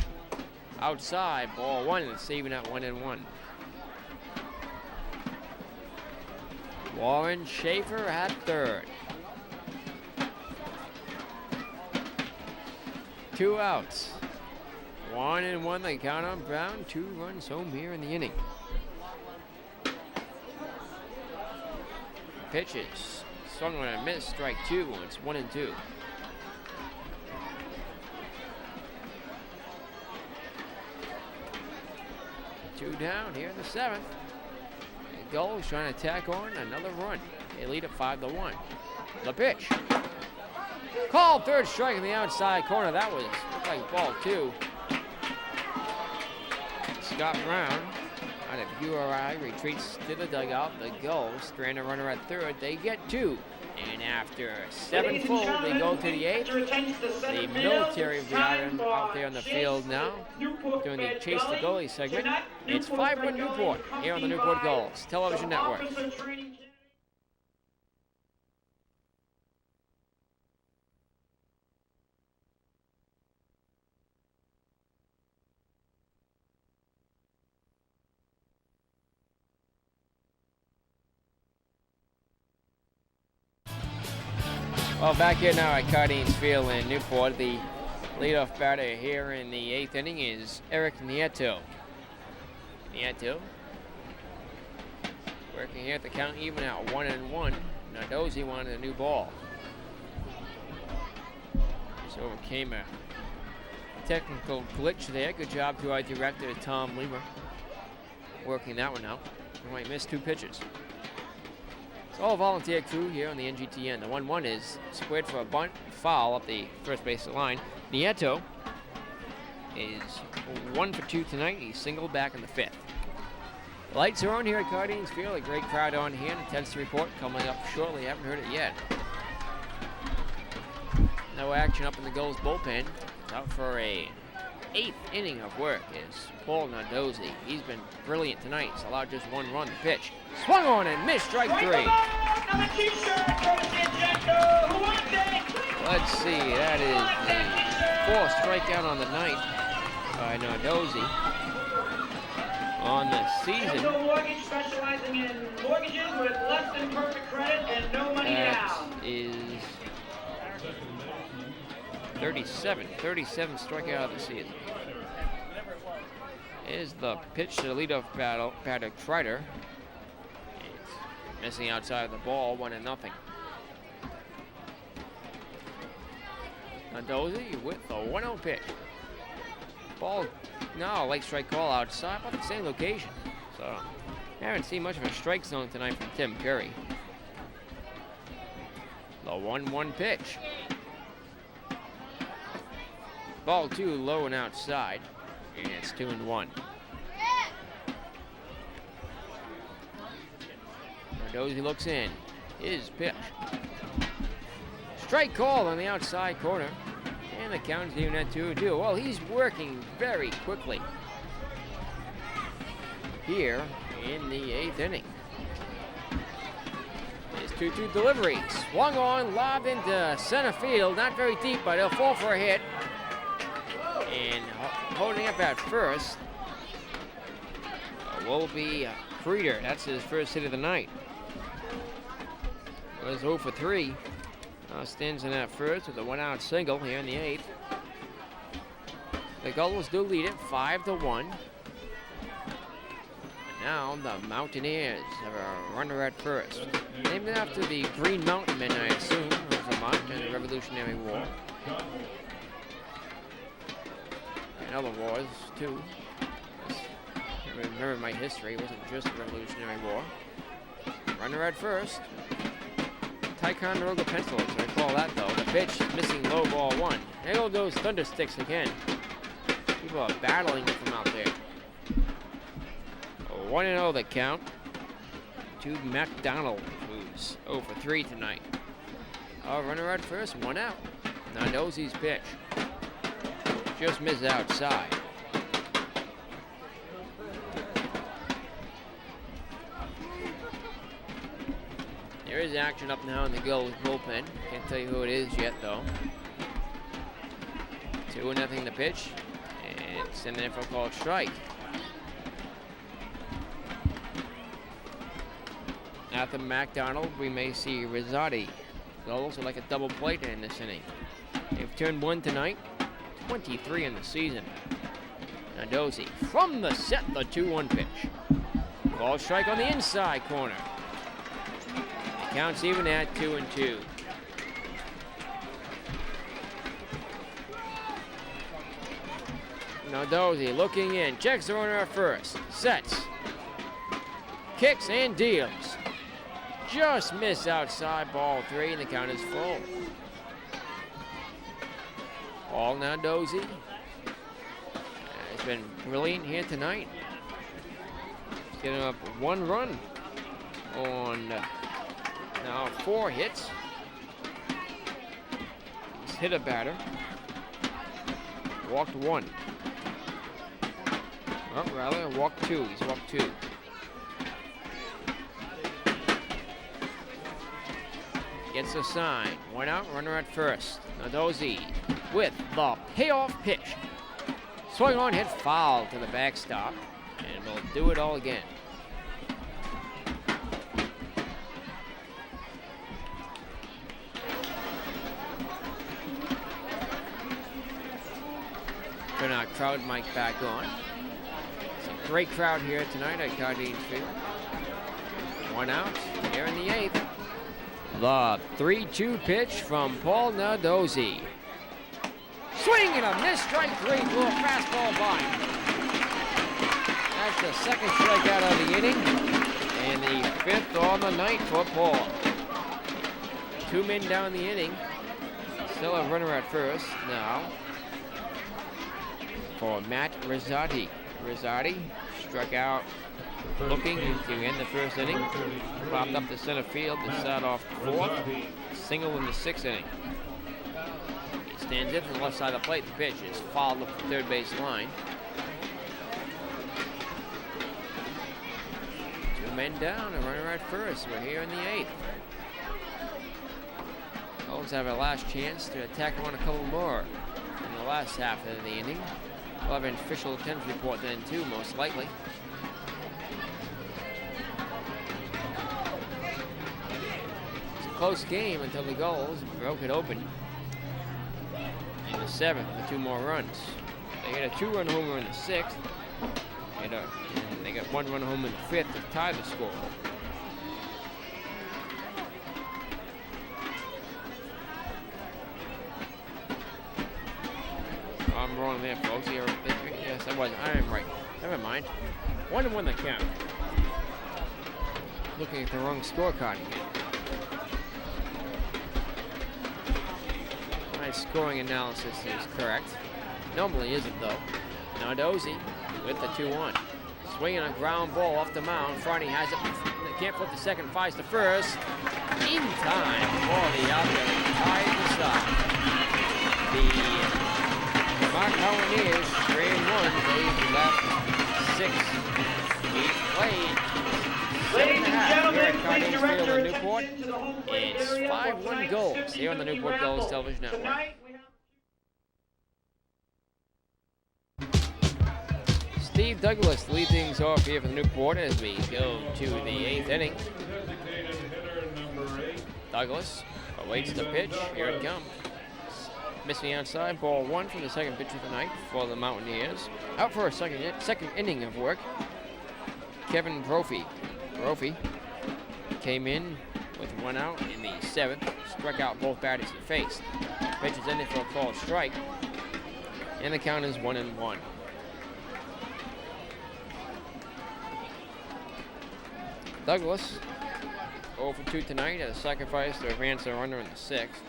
outside, ball 1, and it's even at 1-1. Warren Schaefer at third. 2 outs. 1-1 they count on Brown. 2 runs home here in the inning. Pitches swung on a miss, strike 2. It's 1-2. Two down here in the 7th. The Gulls trying to tack on another run. They lead at 5-1. The pitch. Called third strike in the outside corner. That was looked like ball 2. Scott Brown out of URI retreats to the dugout. The Gulls strand a runner at third. They get 2. And after 7 full, they go to the 8th. The military will be out there on the field now doing the Chase the Goalie segment. It's 5-1 Newport here on the Newport Gulls Television Network. Well, back here now at Cardines Field in Newport, the leadoff batter here in the 8th inning is Eric Nieto. Nieto working here at the count even at 1-1. Nardozzi wanted a new ball. So overcame a technical glitch there. Good job to our director, Tom Lemer, working that one out. He might miss 2 pitches. All volunteer crew here on the NGTN. The 1-1 is squared for a bunt, foul up the first base line. Nieto is 1 for 2 tonight. He's singled back in the 5th. Lights are on here at Cardines Field. A great crowd on hand. Intense report coming up shortly. Haven't heard it yet. No action up in the Gulls bullpen. It's out for a 8th inning of work is Paul Nardozzi. He's been brilliant tonight. He's allowed just 1 run. The pitch swung on and missed, strike 3. Let's see, that is the 4th strikeout on the night by Nardozzi on the season. imperfect credit and no money That down. is 37 strikeout of the season. Is the pitch to the leadoff batter Kreider. It's missing outside of the ball, 1-0. Mendoza with the 1-0 pitch. Ball now, late strike call outside, about the same location. So, haven't seen much of a strike zone tonight from Tim Perry. The 1-1 pitch. Ball 2 low and outside, and it's 2-1. Mendoza looks in. His pitch. Strike call on the outside corner. And the count's even at 2-2. Well, he's working very quickly here in the 8th inning. His 2-2 delivery. Swung on, lobbed into center field. Not very deep, but he'll fall for a hit. And holding up at first will be Kreider. That's his first hit of the night. Was 0 for 3. Stands in at first with a 1-out single here in the 8th. The Gulls do lead it 5-1. And now the Mountaineers have a runner at first. Named after the Green Mountain Men, I assume, of Vermont and the Revolutionary War. And other wars, too. Remember my history, it wasn't just the Revolutionary War. Runner at first. Ticonderoga pencils, I recall that though. The pitch missing low ball 1. There go those thunder sticks again. People are battling from out there. 1-0 the count to McDonald, who's 0 for 3 tonight. Runner at first, 1 out. Mendoza's pitch. Just missed outside. There is action up now in the Gulls bullpen. Can't tell you who it is yet, though. 2-0 the pitch. And it's in there for a called strike. At the McDonald, we may see Rosati. Gulls are like a double plate in this inning. They've turned 1 tonight, 23 in the season. Mendoza from the set, the 2-1 pitch. Call strike on the inside corner. Counts even at 2-2. Mendoza looking in, checks the runner at first, sets, kicks and deals. Just missed outside, ball 3, and the count is full. All Mendoza has been brilliant here tonight. He's getting up 1 run on now 4 hits. He's hit a batter. Walked 1. Well, rather, walked 2. He's walked 2. Gets a sign. 1 out, runner at first. Mendoza with the payoff pitch. Swung on, hit foul to the backstop. And we'll do it all again. Turn our crowd mic back on. It's a great crowd here tonight at Cardine Field. 1 out here in the 8th. The 3-2 pitch from Paul Mendoza. Swing and a miss, strike 3, blew a fastball by. That's the second strikeout of the inning, and the 5th on the night for Paul. 2 men down the inning. Still a runner at first now for Matt Rosati. Rosati struck out looking to end the first inning. Popped up to center field to start off 4th. Single in the 6th inning. He stands in from the left side of the plate. The pitch is fouled up the third base line. 2 men down, a runner at first. We're here in the 8th. Gulls have a last chance to attack on a couple more in the last half of the inning. We'll have an official attendance report then too, most likely. close game until the Gulls broke it open in the 7th with 2 more runs. They hit a 2-run homer in the 6th, and they got 1 run home in the 5th to tie the score. I'm wrong there, folks. Yes, I was. I am right. Never mind. 1-1 the count. Looking at the wrong scorecard again. My scoring analysis is correct. Normally isn't, though. Nardozzi with the 2-1. Swinging a ground ball off the mound. Friday has it. Can't flip the second. Fires to first. In time for the out there. Ties the side. The Vermont Mountaineers 3-1. They've left 6. We've played. Ladies and gentlemen, please direct your Newport. attention to the home plate It's area for 5-1 tonight's Gulls here on the Newport evening Gulls ramble. Television Network. Tonight we have Steve Douglas lead things off here for the Newport as we go to the 8th inning. Designated hitter number 8. Douglas awaits the pitch. Here it comes. Missing outside, ball 1 from the second pitch of the night for the Mountaineers. Out for a second inning of work. Kevin Brophy came in with 1 out in the 7th. Struck out both batters he faced. Pitch is ended for a called strike. And the count is 1-1. Douglas 0 for 2 tonight at a sacrifice to advance a runner in the 6th.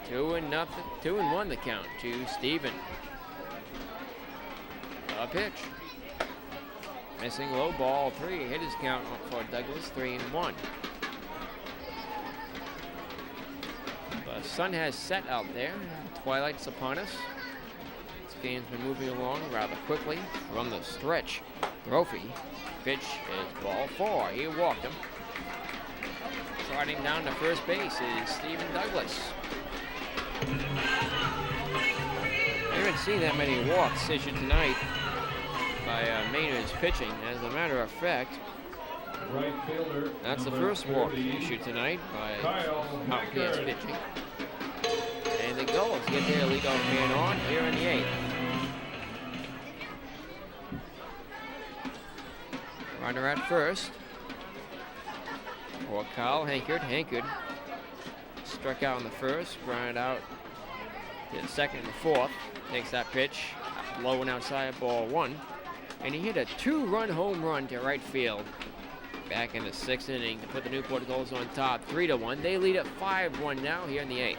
Two and 1 the count to Steven. A pitch. Missing low ball 3. Hit his count for Douglas 3-1. The sun has set out there. Twilight's upon us. This game's been moving along rather quickly from the stretch. Brophy. Pitch is ball 4. He walked him. Trotting down to first base is Steven Douglas. I haven't seen that many walks issued tonight by Maynard's pitching. As a matter of fact, Right fielder. that's the number first walk 30, issued tonight by Kyle Mountaineers McCarthy. pitching. And the Gulls get their leadoff man on here in the 8th. Runner at first for Kyle Hankard. Hankard struck out in the first, grounded out to the second and the 4th. Takes that pitch, low and outside, ball 1. And he hit a 2-run home run to right field back in the 6th inning to put the Newport Gulls on top 3-1. They lead at 5-1 now here in the 8th.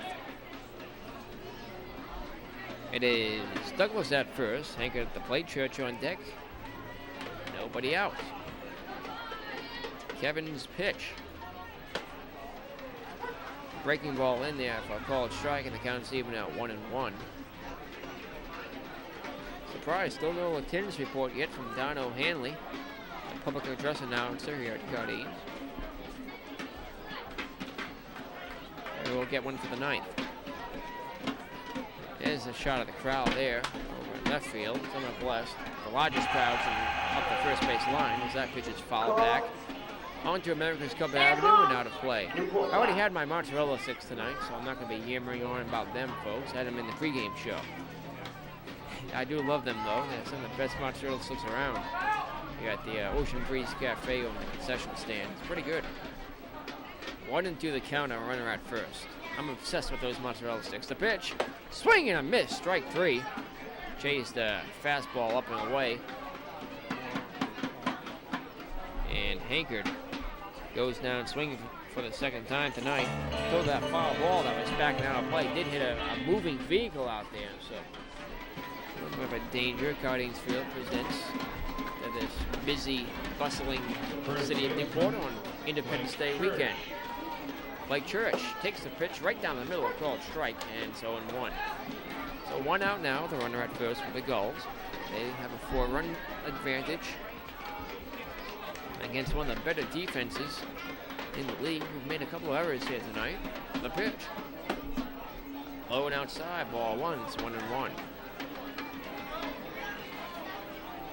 It is Douglas at first, Hankard at the plate, Church on deck. Nobody out. Kevin's pitch. Breaking ball in there for a called strike, and the count's even at 1-1. Surprise, still no attendance report yet from Don O'Hanley, the public address announcer here at Cardines. We will get one for the 9th. There's a shot of the crowd there over in left field. Somewhat blessed. The largest crowds up the first base line as that pitch is fouled back. On to America's Cup Avenue and out of play. I already had my mozzarella sticks tonight, so I'm not going to be yammering on about them, folks. Had them in the pregame show. I do love them, though. They're some of the best mozzarella sticks around. You got the Ocean Breeze Cafe over the concession stand. It's pretty good. 1-2 the count, a runner at first. I'm obsessed with those mozzarella sticks. The pitch, swing and a miss, strike 3. Chased a fastball up and away. And Hankard goes down swinging for the second time tonight. Throw that foul ball that was backing out of play. Did hit a moving vehicle out there, so a little bit of a danger. Cardines Field presents to this busy, bustling city of Newport on Independence Day weekend. Blake Church takes the pitch right down the middle, a called strike, and so in 1. So 1 out now, the runner at first for the Gulls. They have a 4-run advantage against one of the better defenses in the league, who've made a couple of errors here tonight. The pitch. Low and outside, ball 1, it's 1-1.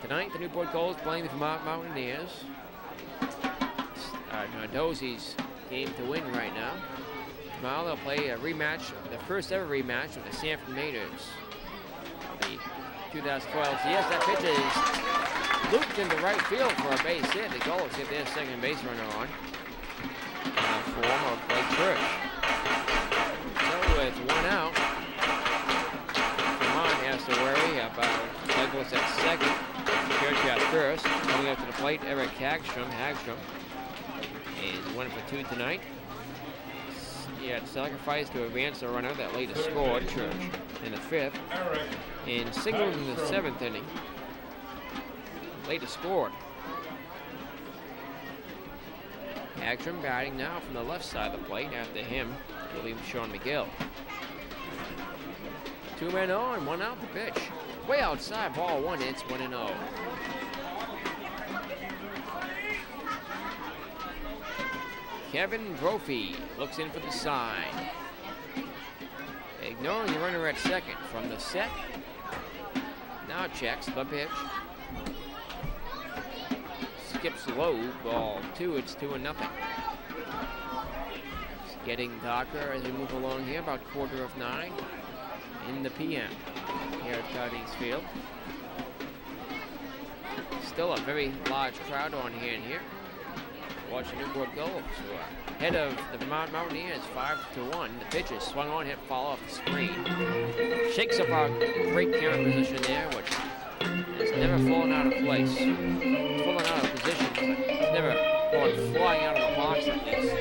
Tonight, the Newport Gulls playing the Vermont Mountaineers. Nardozzi's game to win right now. Tomorrow they'll play a rematch, the first ever rematch with the Sanford Mainers. The 2012. So yes, that pitch is looped into right field for a base hit. The Gulls get their second base runner on. Form of Blake Church. So with one out, Vermont has to worry about Douglas at second. Church at first. Coming up to the plate, Eric Hagstrom. Hagstrom is 1 for 2 tonight. He had sacrificed to advance the runner that later scored, Church, in the 5th. And singled in the 7th inning. Later scored. Hagstrom batting now from the left side of the plate. After him, will leave Sean McGill. 2 men on, 1 out the pitch. Way outside, ball 1, it's 1-0. Kevin Brophy looks in for the sign. Ignoring the runner at second from the set. Now checks the pitch. Skips low, ball 2, it's 2-0. It's getting darker as we move along here, about 9:15 in the PM here at Cardines Field. Still a very large crowd on hand here. Watching Newport Gulls, who are ahead of the Vermont Mountaineers 5-1. The pitch is swung on, hit fall off the screen. Shakes up our great camera position there, which has never fallen out of place. It's fallen out of position, but it's never gone flying out of the box like this.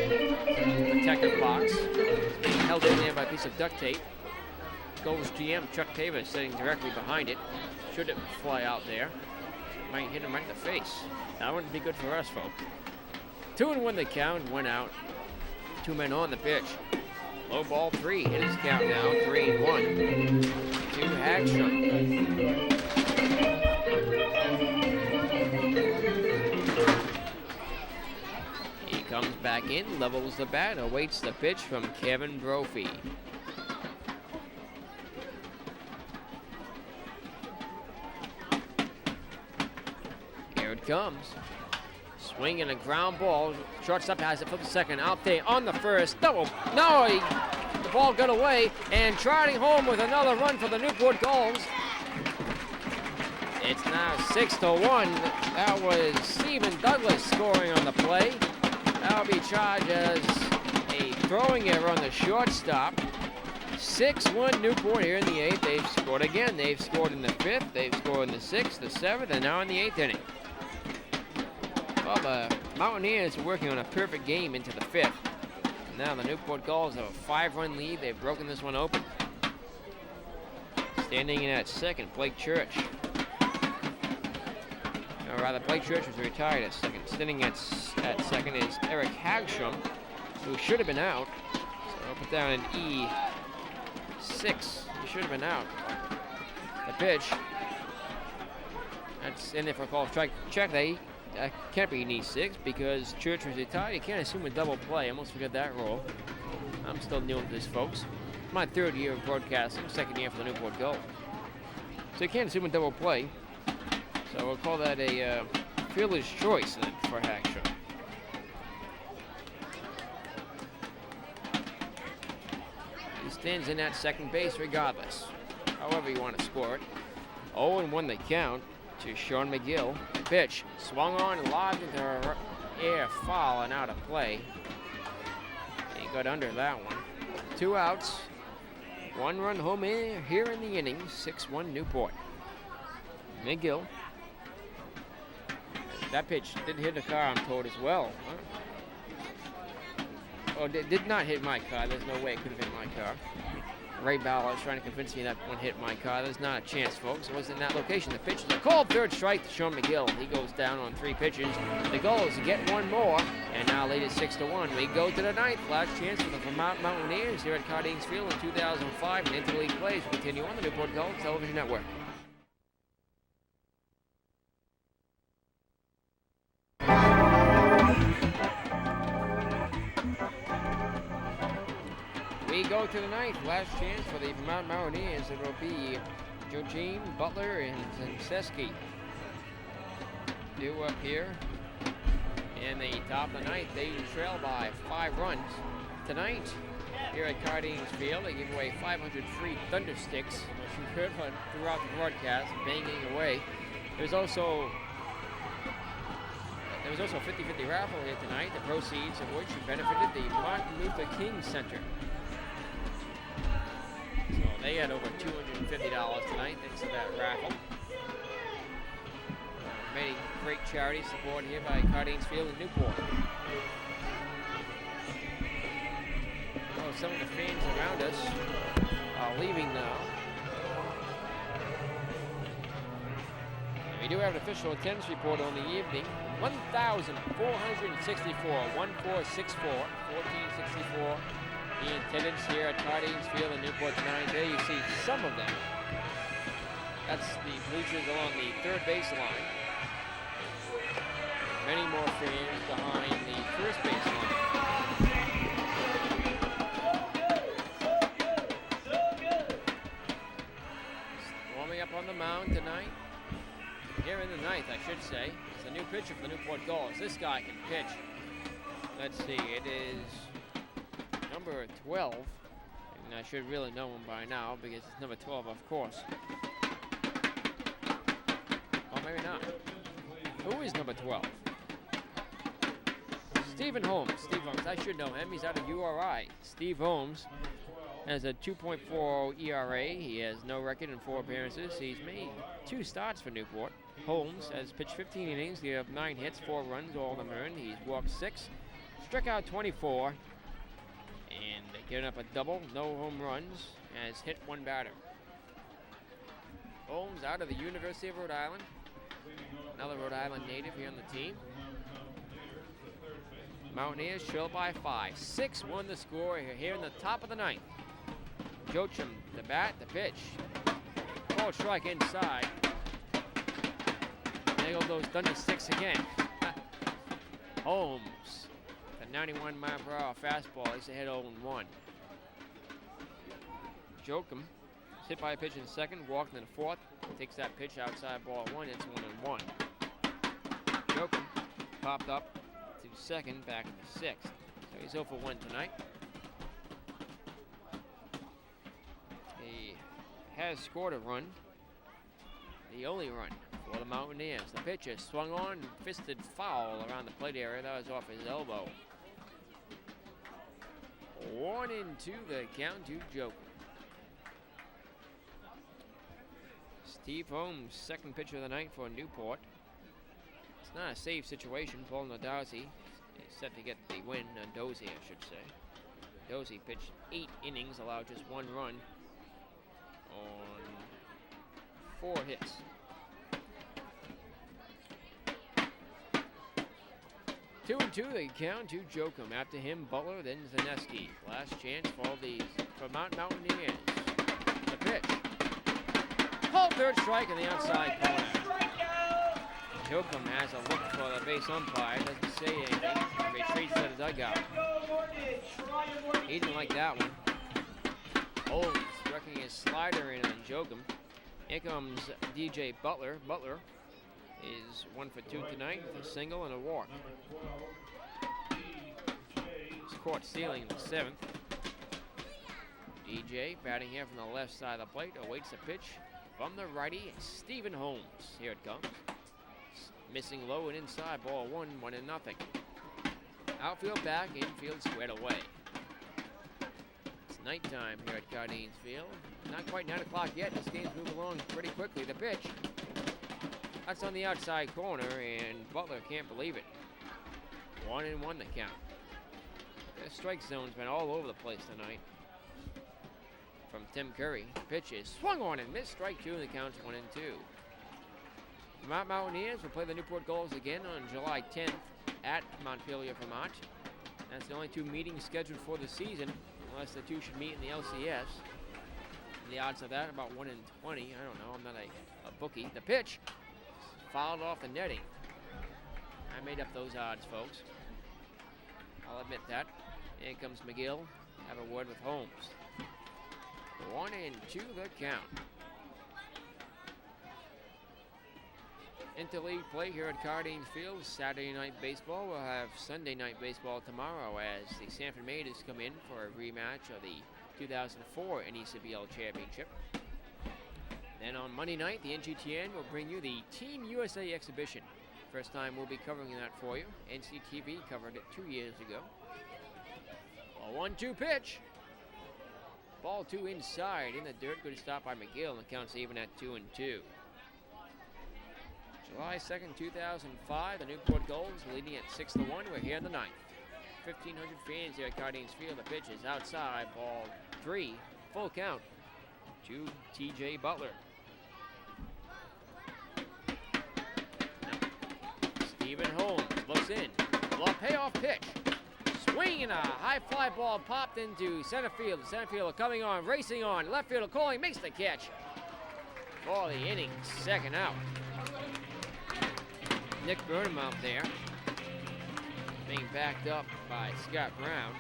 Protective box. It's being held in there by a piece of duct tape. Gulls GM Chuck Taylor is sitting directly behind it. Should it fly out there, might hit him right in the face. That wouldn't be good for us, folks. 2-1 the count, 1 out. 2 men on the pitch. Low ball 3, hit his count now, 3-1. To Hagstrom. He comes back in, levels the bat, awaits the pitch from Kevin Brophy. Here it comes. Swing and a ground ball. Shortstop has it for the second. Out there on the first. Double. No, the ball got away. And trotting home with another run for the Newport Gulls. It's now 6-1. That was Stephen Douglas scoring on the play. That'll be charged as a throwing error on the shortstop. 6-1 Newport here in the 8th. They've scored again. They've scored in the 5th. They've scored in the 6th, the 7th, and now in the 8th inning. Well, the Mountaineers are working on a perfect game into the 5th. Now the Newport Gulls have a 5-run lead. They've broken this one open. Standing in at second, Blake Church. Or rather, Blake Church was retired at second. Standing at second is Eric Hagstrom, who should have been out. So I'll put down an E6. He should have been out. The pitch. That's in there for a call strike. Check. Can't be an E6 because Church was retired. You can't assume a double play. I almost forgot that rule. I'm still new with this, folks. My 3rd year of broadcasting, 2nd year for the Newport Gulls. So you can't assume a double play. So we'll call that a fielder's choice then for Hagstrom. He stands in at second base regardless, however you want to score it. 0-1 the count to Sean McGill. Pitch swung on and lodged into air, foul and out of play. He got under that one. 2 outs. 1 run home here in the inning. 6-1 Newport. McGill. That pitch did hit a car, I'm told, as well. Huh? Oh, it did not hit my car. There's no way it could have hit my car. Ray Bauer is trying to convince me that one hit my car. There's not a chance, folks. It was in that location. The pitch is a called 3rd strike to Sean McGill. He goes down on 3 pitches. The Gulls get 1 more, and now lead is 6-1. We go to the 9th. Last chance for the Vermont Mountaineers here at Cardines Field in 2005. And interleague plays will continue on the Newport Gulls Television Network. We go to the 9th. Last chance for the Vermont Mountaineers. It will be Eugene, Butler, and Zenseski. 2 up here. In the top of the ninth, they trail by 5 runs. Tonight, here at Cardines Field, they give away 500 free thunder sticks, which you've heard throughout the broadcast, banging away. There's also a 50-50 raffle here tonight, the proceeds of which benefited the Martin Luther King Center. So they had over $250 tonight thanks to that raffle. Many great charity support here by Cardines Field in Newport. Oh, some of the fans around us are leaving now. And we do have an official attendance report on the evening. 1,464, 1464 in attendance here at Cardines Field in Newport tonight. There you see some of them. That's the bleachers along the third baseline. Many more fans behind the first baseline. Warming up on the mound tonight. Here in the ninth, I should say. It's a new pitcher for the Newport Gulls. This guy can pitch. Let's see, it is number 12. And I should really know him by now because it's number 12, of course. Or maybe not. Who is number 12? Stephen Holmes. Steve Holmes. I should know him. He's out of URI. Steve Holmes has a 2.40 ERA. He has no record in 4 appearances. He's made 2 starts for Newport. Holmes has pitched 15 innings. He has 9 hits, 4 runs, all of them earned. He's walked 6, struck out 24, and given up a double, no home runs, has hit 1 batter. Holmes out of the University of Rhode Island. Another Rhode Island native here on the team. Mountaineers trail by 5. 6-1 the score here in the top of the ninth. Joachim, the bat, the pitch. Ball strike inside. There go those thunder sticks again. Holmes, the 91-mile-per-hour fastball. He's ahead 0-1. Joachim is hit by a pitch in the second, walked in the fourth. Takes that pitch outside ball 1. It's 1-1. Joachim popped up to second, back in the 6th. So he's 0 for 1 tonight. He has scored a run. The only run for the Mountaineers. The pitch is swung on, fisted foul around the plate area. That was off his elbow. 1-2 the count to Joker. Steve Holmes, second pitcher of the night for Newport. It's not a safe situation. Paul Nadozzi is set to get the win. Dozy, I should say. Dozy pitched 8 innings, allowed just 1 run on 4 hits. Two the count to Joachim. After him, Butler, then Zaneski. Last chance for the Vermont Mountaineers. The pitch. Called third strike in the outside corner. Joachim has a look for the base umpire. Doesn't say anything. Retreats to the dugout. He didn't like that one. Holmes working his slider in on Joachim. Here comes DJ Butler. Butler is 1 for 2 tonight with a single and a walk. He's caught stealing in the 7th. DJ batting here from the left side of the plate awaits a pitch from the righty, Stephen Holmes. Here it comes. Missing low and inside, ball 1, 1-0. Outfield back, infield squared away. It's nighttime here at Cardines Field. Not quite 9 o'clock yet. This game's moving along pretty quickly. The pitch. That's on the outside corner, and Butler can't believe it. 1-1 the count. The strike zone's been all over the place tonight. From Tim Curry. The pitch is swung on and missed. Strike 2, and the count's 1-2. Vermont Mountaineers will play the Newport Gulls again on July 10th at Montpelier, Vermont. That's the only 2 meetings scheduled for the season, unless the 2 should meet in the LCS. And the odds of that about 1 in 20. I don't know. I'm not a bookie. The pitch fouled off the netting. I made up those odds, folks. I'll admit that. Here comes McGill. Have a word with Holmes. 1-2 the count. interleague play here at Cardines Field. Saturday night baseball. We'll have Sunday night baseball tomorrow as the Sanford Maideners come in for a rematch of the 2004 NECBL Championship. Then on Monday night, the NGTN will bring you the Team USA exhibition. First time we'll be covering that for you. NCTV covered it 2 years ago. A 1-2 pitch. Ball 2 inside in the dirt. Good stop by McGill, and the count's even at 2-2. July 2nd, 2005, the Newport Gulls leading at 6-1. We're here in the ninth. 1,500 fans here at Cardines Field. The pitch is outside. Ball 3, full count to T.J. Butler. Stephen Holmes looks in. A payoff pitch. Swing and a high fly ball popped into center field. The center fielder coming on, racing on. Left fielder calling, makes the catch. For the inning, second out. Nick Burnham out there, being backed up by Scott Brown.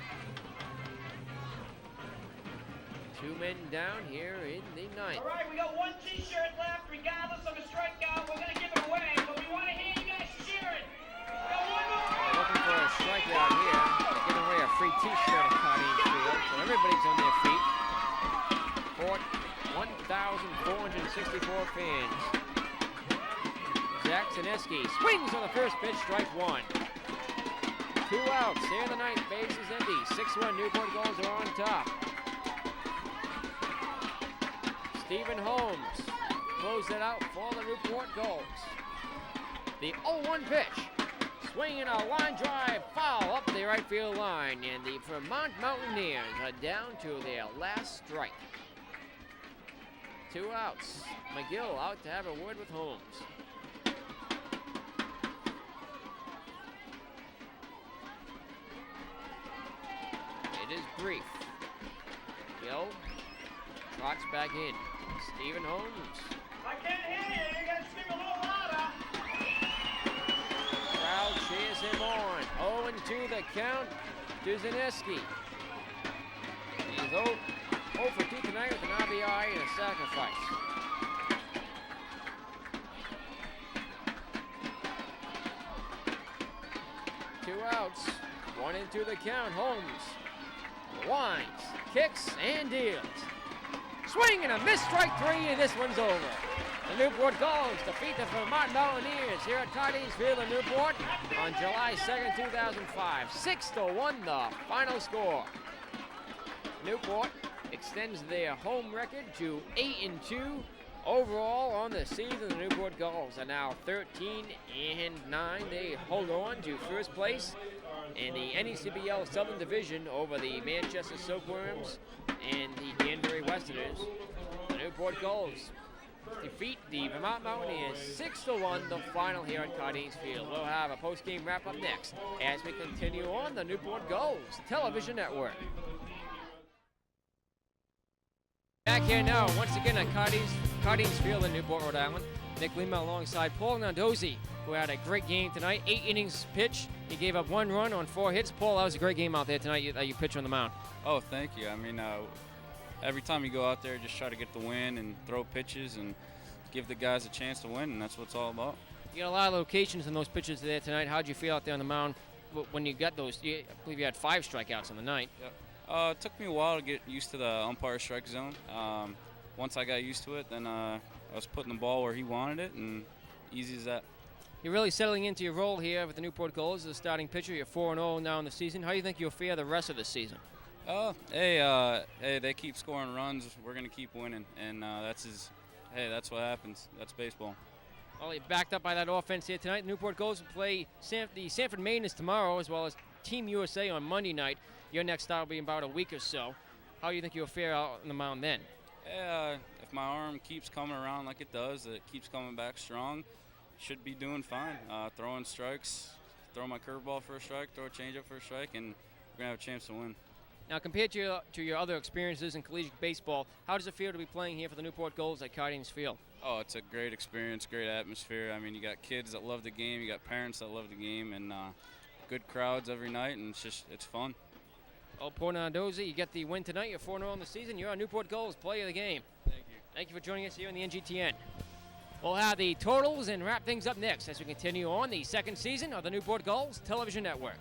2 men down here in the ninth. All right, we got 1 T-shirt left. Regardless of a strikeout, we're going to give it away, but we want to hear you guys cheering. We got 1 more. Looking for a strikeout here. They're giving away a free T-shirt at Cardines Field, so everybody's on their feet. 1,464 fans. Zach Zaneski swings on the first pitch, strike 1. 2 outs, there the ninth, base is empty. 6-1, Newport Gulls are on top. Stephen Holmes closed it out for the Newport Gulls. The 0-1 pitch, swinging a line drive, foul up the right field line, and the Vermont Mountaineers are down to their last strike. 2 outs, McGill out to have a word with Holmes. It is brief. Gill trots back in. Stephen Holmes. I can't hear you. You got to speak a little louder. Crowd cheers him on. 0-2 the count to Zaneski. He's 0 for 2 tonight with an RBI and a sacrifice. Two outs. 1-2 the count. Holmes winds, kicks, and deals. Swing and a miss, strike 3, and this one's over. The Newport Gulls defeat the Vermont Mountaineers here at Cardines Field in Newport on July 2nd, 2005. 6-1 the final score. Newport extends their home record to 8-2 overall on the season. The Newport Gulls are now 13-9. They hold on to first place in the NECBL Southern Division over the Manchester Silkworms and the Danbury Westerners. The Newport Gulls defeat the Vermont Mountaineers 6-1, the final here at Cardines Field. We'll have a post-game wrap-up next as we continue on the Newport Gulls Television Network. Back here now, once again at Cardines Field in Newport, Rhode Island. Nick Lima alongside Paul Nandozzi, who had a great game tonight. 8 innings pitched. He gave up 1 run on 4 hits. Paul, that was a great game out there tonight that you pitched on the mound. Oh, thank you. I mean, every time you go out there, just try to get the win and throw pitches and give the guys a chance to win, and that's what it's all about. You got a lot of locations in those pitches there tonight. How'd you feel out there on the mound when you got those? I believe you had 5 strikeouts on the night. Yep. It took me a while to get used to the umpire strike zone. Once I got used to it, then I was putting the ball where he wanted it, and easy as that. You're really settling into your role here with the Newport Gulls as a starting pitcher. You're 4-0 now in the season. How do you think you'll fare the rest of the season? Hey, they keep scoring runs. We're gonna keep winning, and that's what happens. That's baseball. Well, you're backed up by that offense here tonight. The Newport Gulls will play the Sanford Maideners tomorrow, as well as Team USA on Monday night. Your next start will be in about a week or so. How do you think you'll fare out on the mound then? If my arm keeps coming around like it does, it keeps coming back strong, should be doing fine. Throwing strikes, throw my curveball for a strike, throw a changeup for a strike, and we're going to have a chance to win. Now, compared to your other experiences in collegiate baseball, how does it feel to be playing here for the Newport Gulls at Cardines Field? Oh, it's a great experience, great atmosphere. I mean, you got kids that love the game, you got parents that love the game, and good crowds every night, and it's fun. Well, Paul Nandozzi, you get the win tonight. You're 4-0 on the season. You're our Newport Gulls player of the game. Thank you. Thank you for joining us here on the NGTN. We'll have the totals and wrap things up next as we continue on the second season of the Newport Gulls Television Network.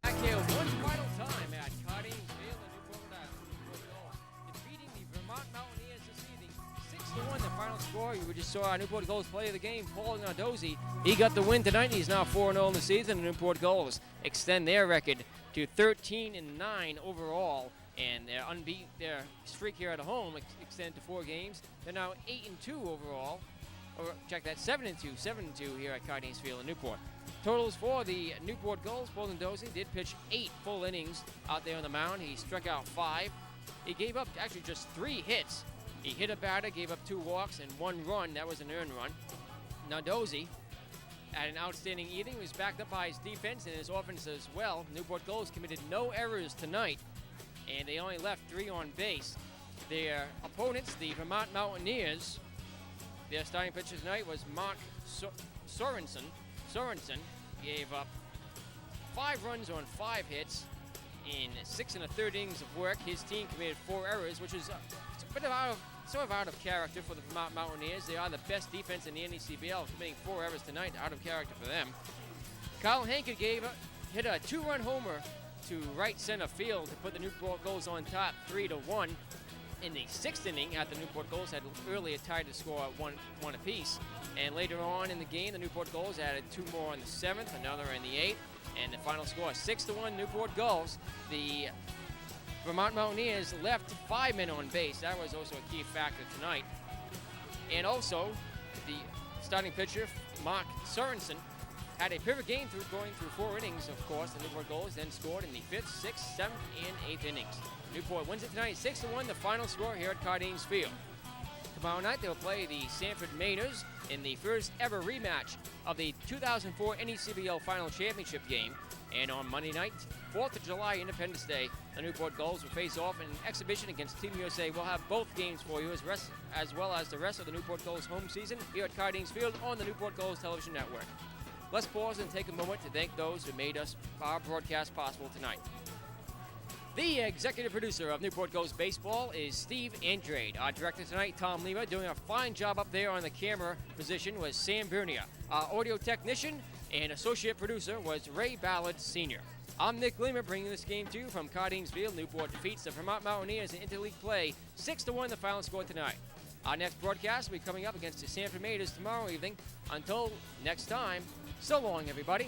Back here one final time at Cardines Field in Newport, Rhode Island. Newport Gulls defeating the Vermont Mountaineers this evening, 6-1 the final score. You just saw our Newport Gulls player of the game, Paul Nardozzi. He got the win tonight. He's now 4-0 in the season. The Newport Gulls extend their record to 13-9 overall, and their streak here at home extended to 4 games. They're now 8-2 overall. Or check that, 7-2 here at Cardines Field in Newport. Totals for the Newport Gulls: Paul Nardozzi did pitch 8 full innings out there on the mound. He struck out 5. He gave up actually just 3 hits. He hit a batter, gave up 2 walks, and 1 run. That was an earned run. Nardozzi had an outstanding evening. He was backed up by his defense and his offense as well. Newport Gulls committed no errors tonight, and they only left 3 on base. Their opponents, the Vermont Mountaineers, their starting pitcher tonight was Mark Sorensen. Sorensen gave up 5 runs on 5 hits in 6 1/3 innings of work. His team committed 4 errors, which is a bit of sort of out of character for the Vermont Mountaineers. They are the best defense in the NECBL, committing 4 errors tonight, out of character for them. Kyle Hanker hit a 2-run homer to right center field to put the Newport Gulls on top 3-1. In the 6th inning, after the Newport Gulls had earlier tied the score at 1 apiece. And later on in the game, the Newport Gulls added 2 more in the 7th, another in the 8th, and the final score 6-1 Newport Gulls. The Vermont Mountaineers left 5 men on base. That was also a key factor tonight. And also, the starting pitcher, Mark Sorensen, had a perfect game going through 4 innings, of course. The Newport Gulls then scored in the 5th, 6th, 7th, and 8th innings. Newport wins it tonight, 6-1, the final score here at Cardines Field. Tomorrow night, they'll play the Sanford Mainers in the first ever rematch of the 2004 NECBL Final Championship game. And on Monday night, 4th of July, Independence Day, the Newport Gulls will face off in an exhibition against Team USA. We'll have both games for you as well as the rest of the Newport Gulls home season here at Cardines Field on the Newport Gulls Television Network. Let's pause and take a moment to thank those who made our broadcast possible tonight. The executive producer of Newport Gulls Baseball is Steve Andrade. Our director tonight, Tom Lima, doing a fine job up there on the camera position was Sam Bernier. Our audio technician and associate producer was Ray Ballard Sr. I'm Nick Lima, bringing this game to you from Cardines Field. Newport defeats the Vermont Mountaineers in interleague play, 6-1 the final score tonight. Our next broadcast will be coming up against the Sanford Mainers tomorrow evening. Until next time, so long, everybody.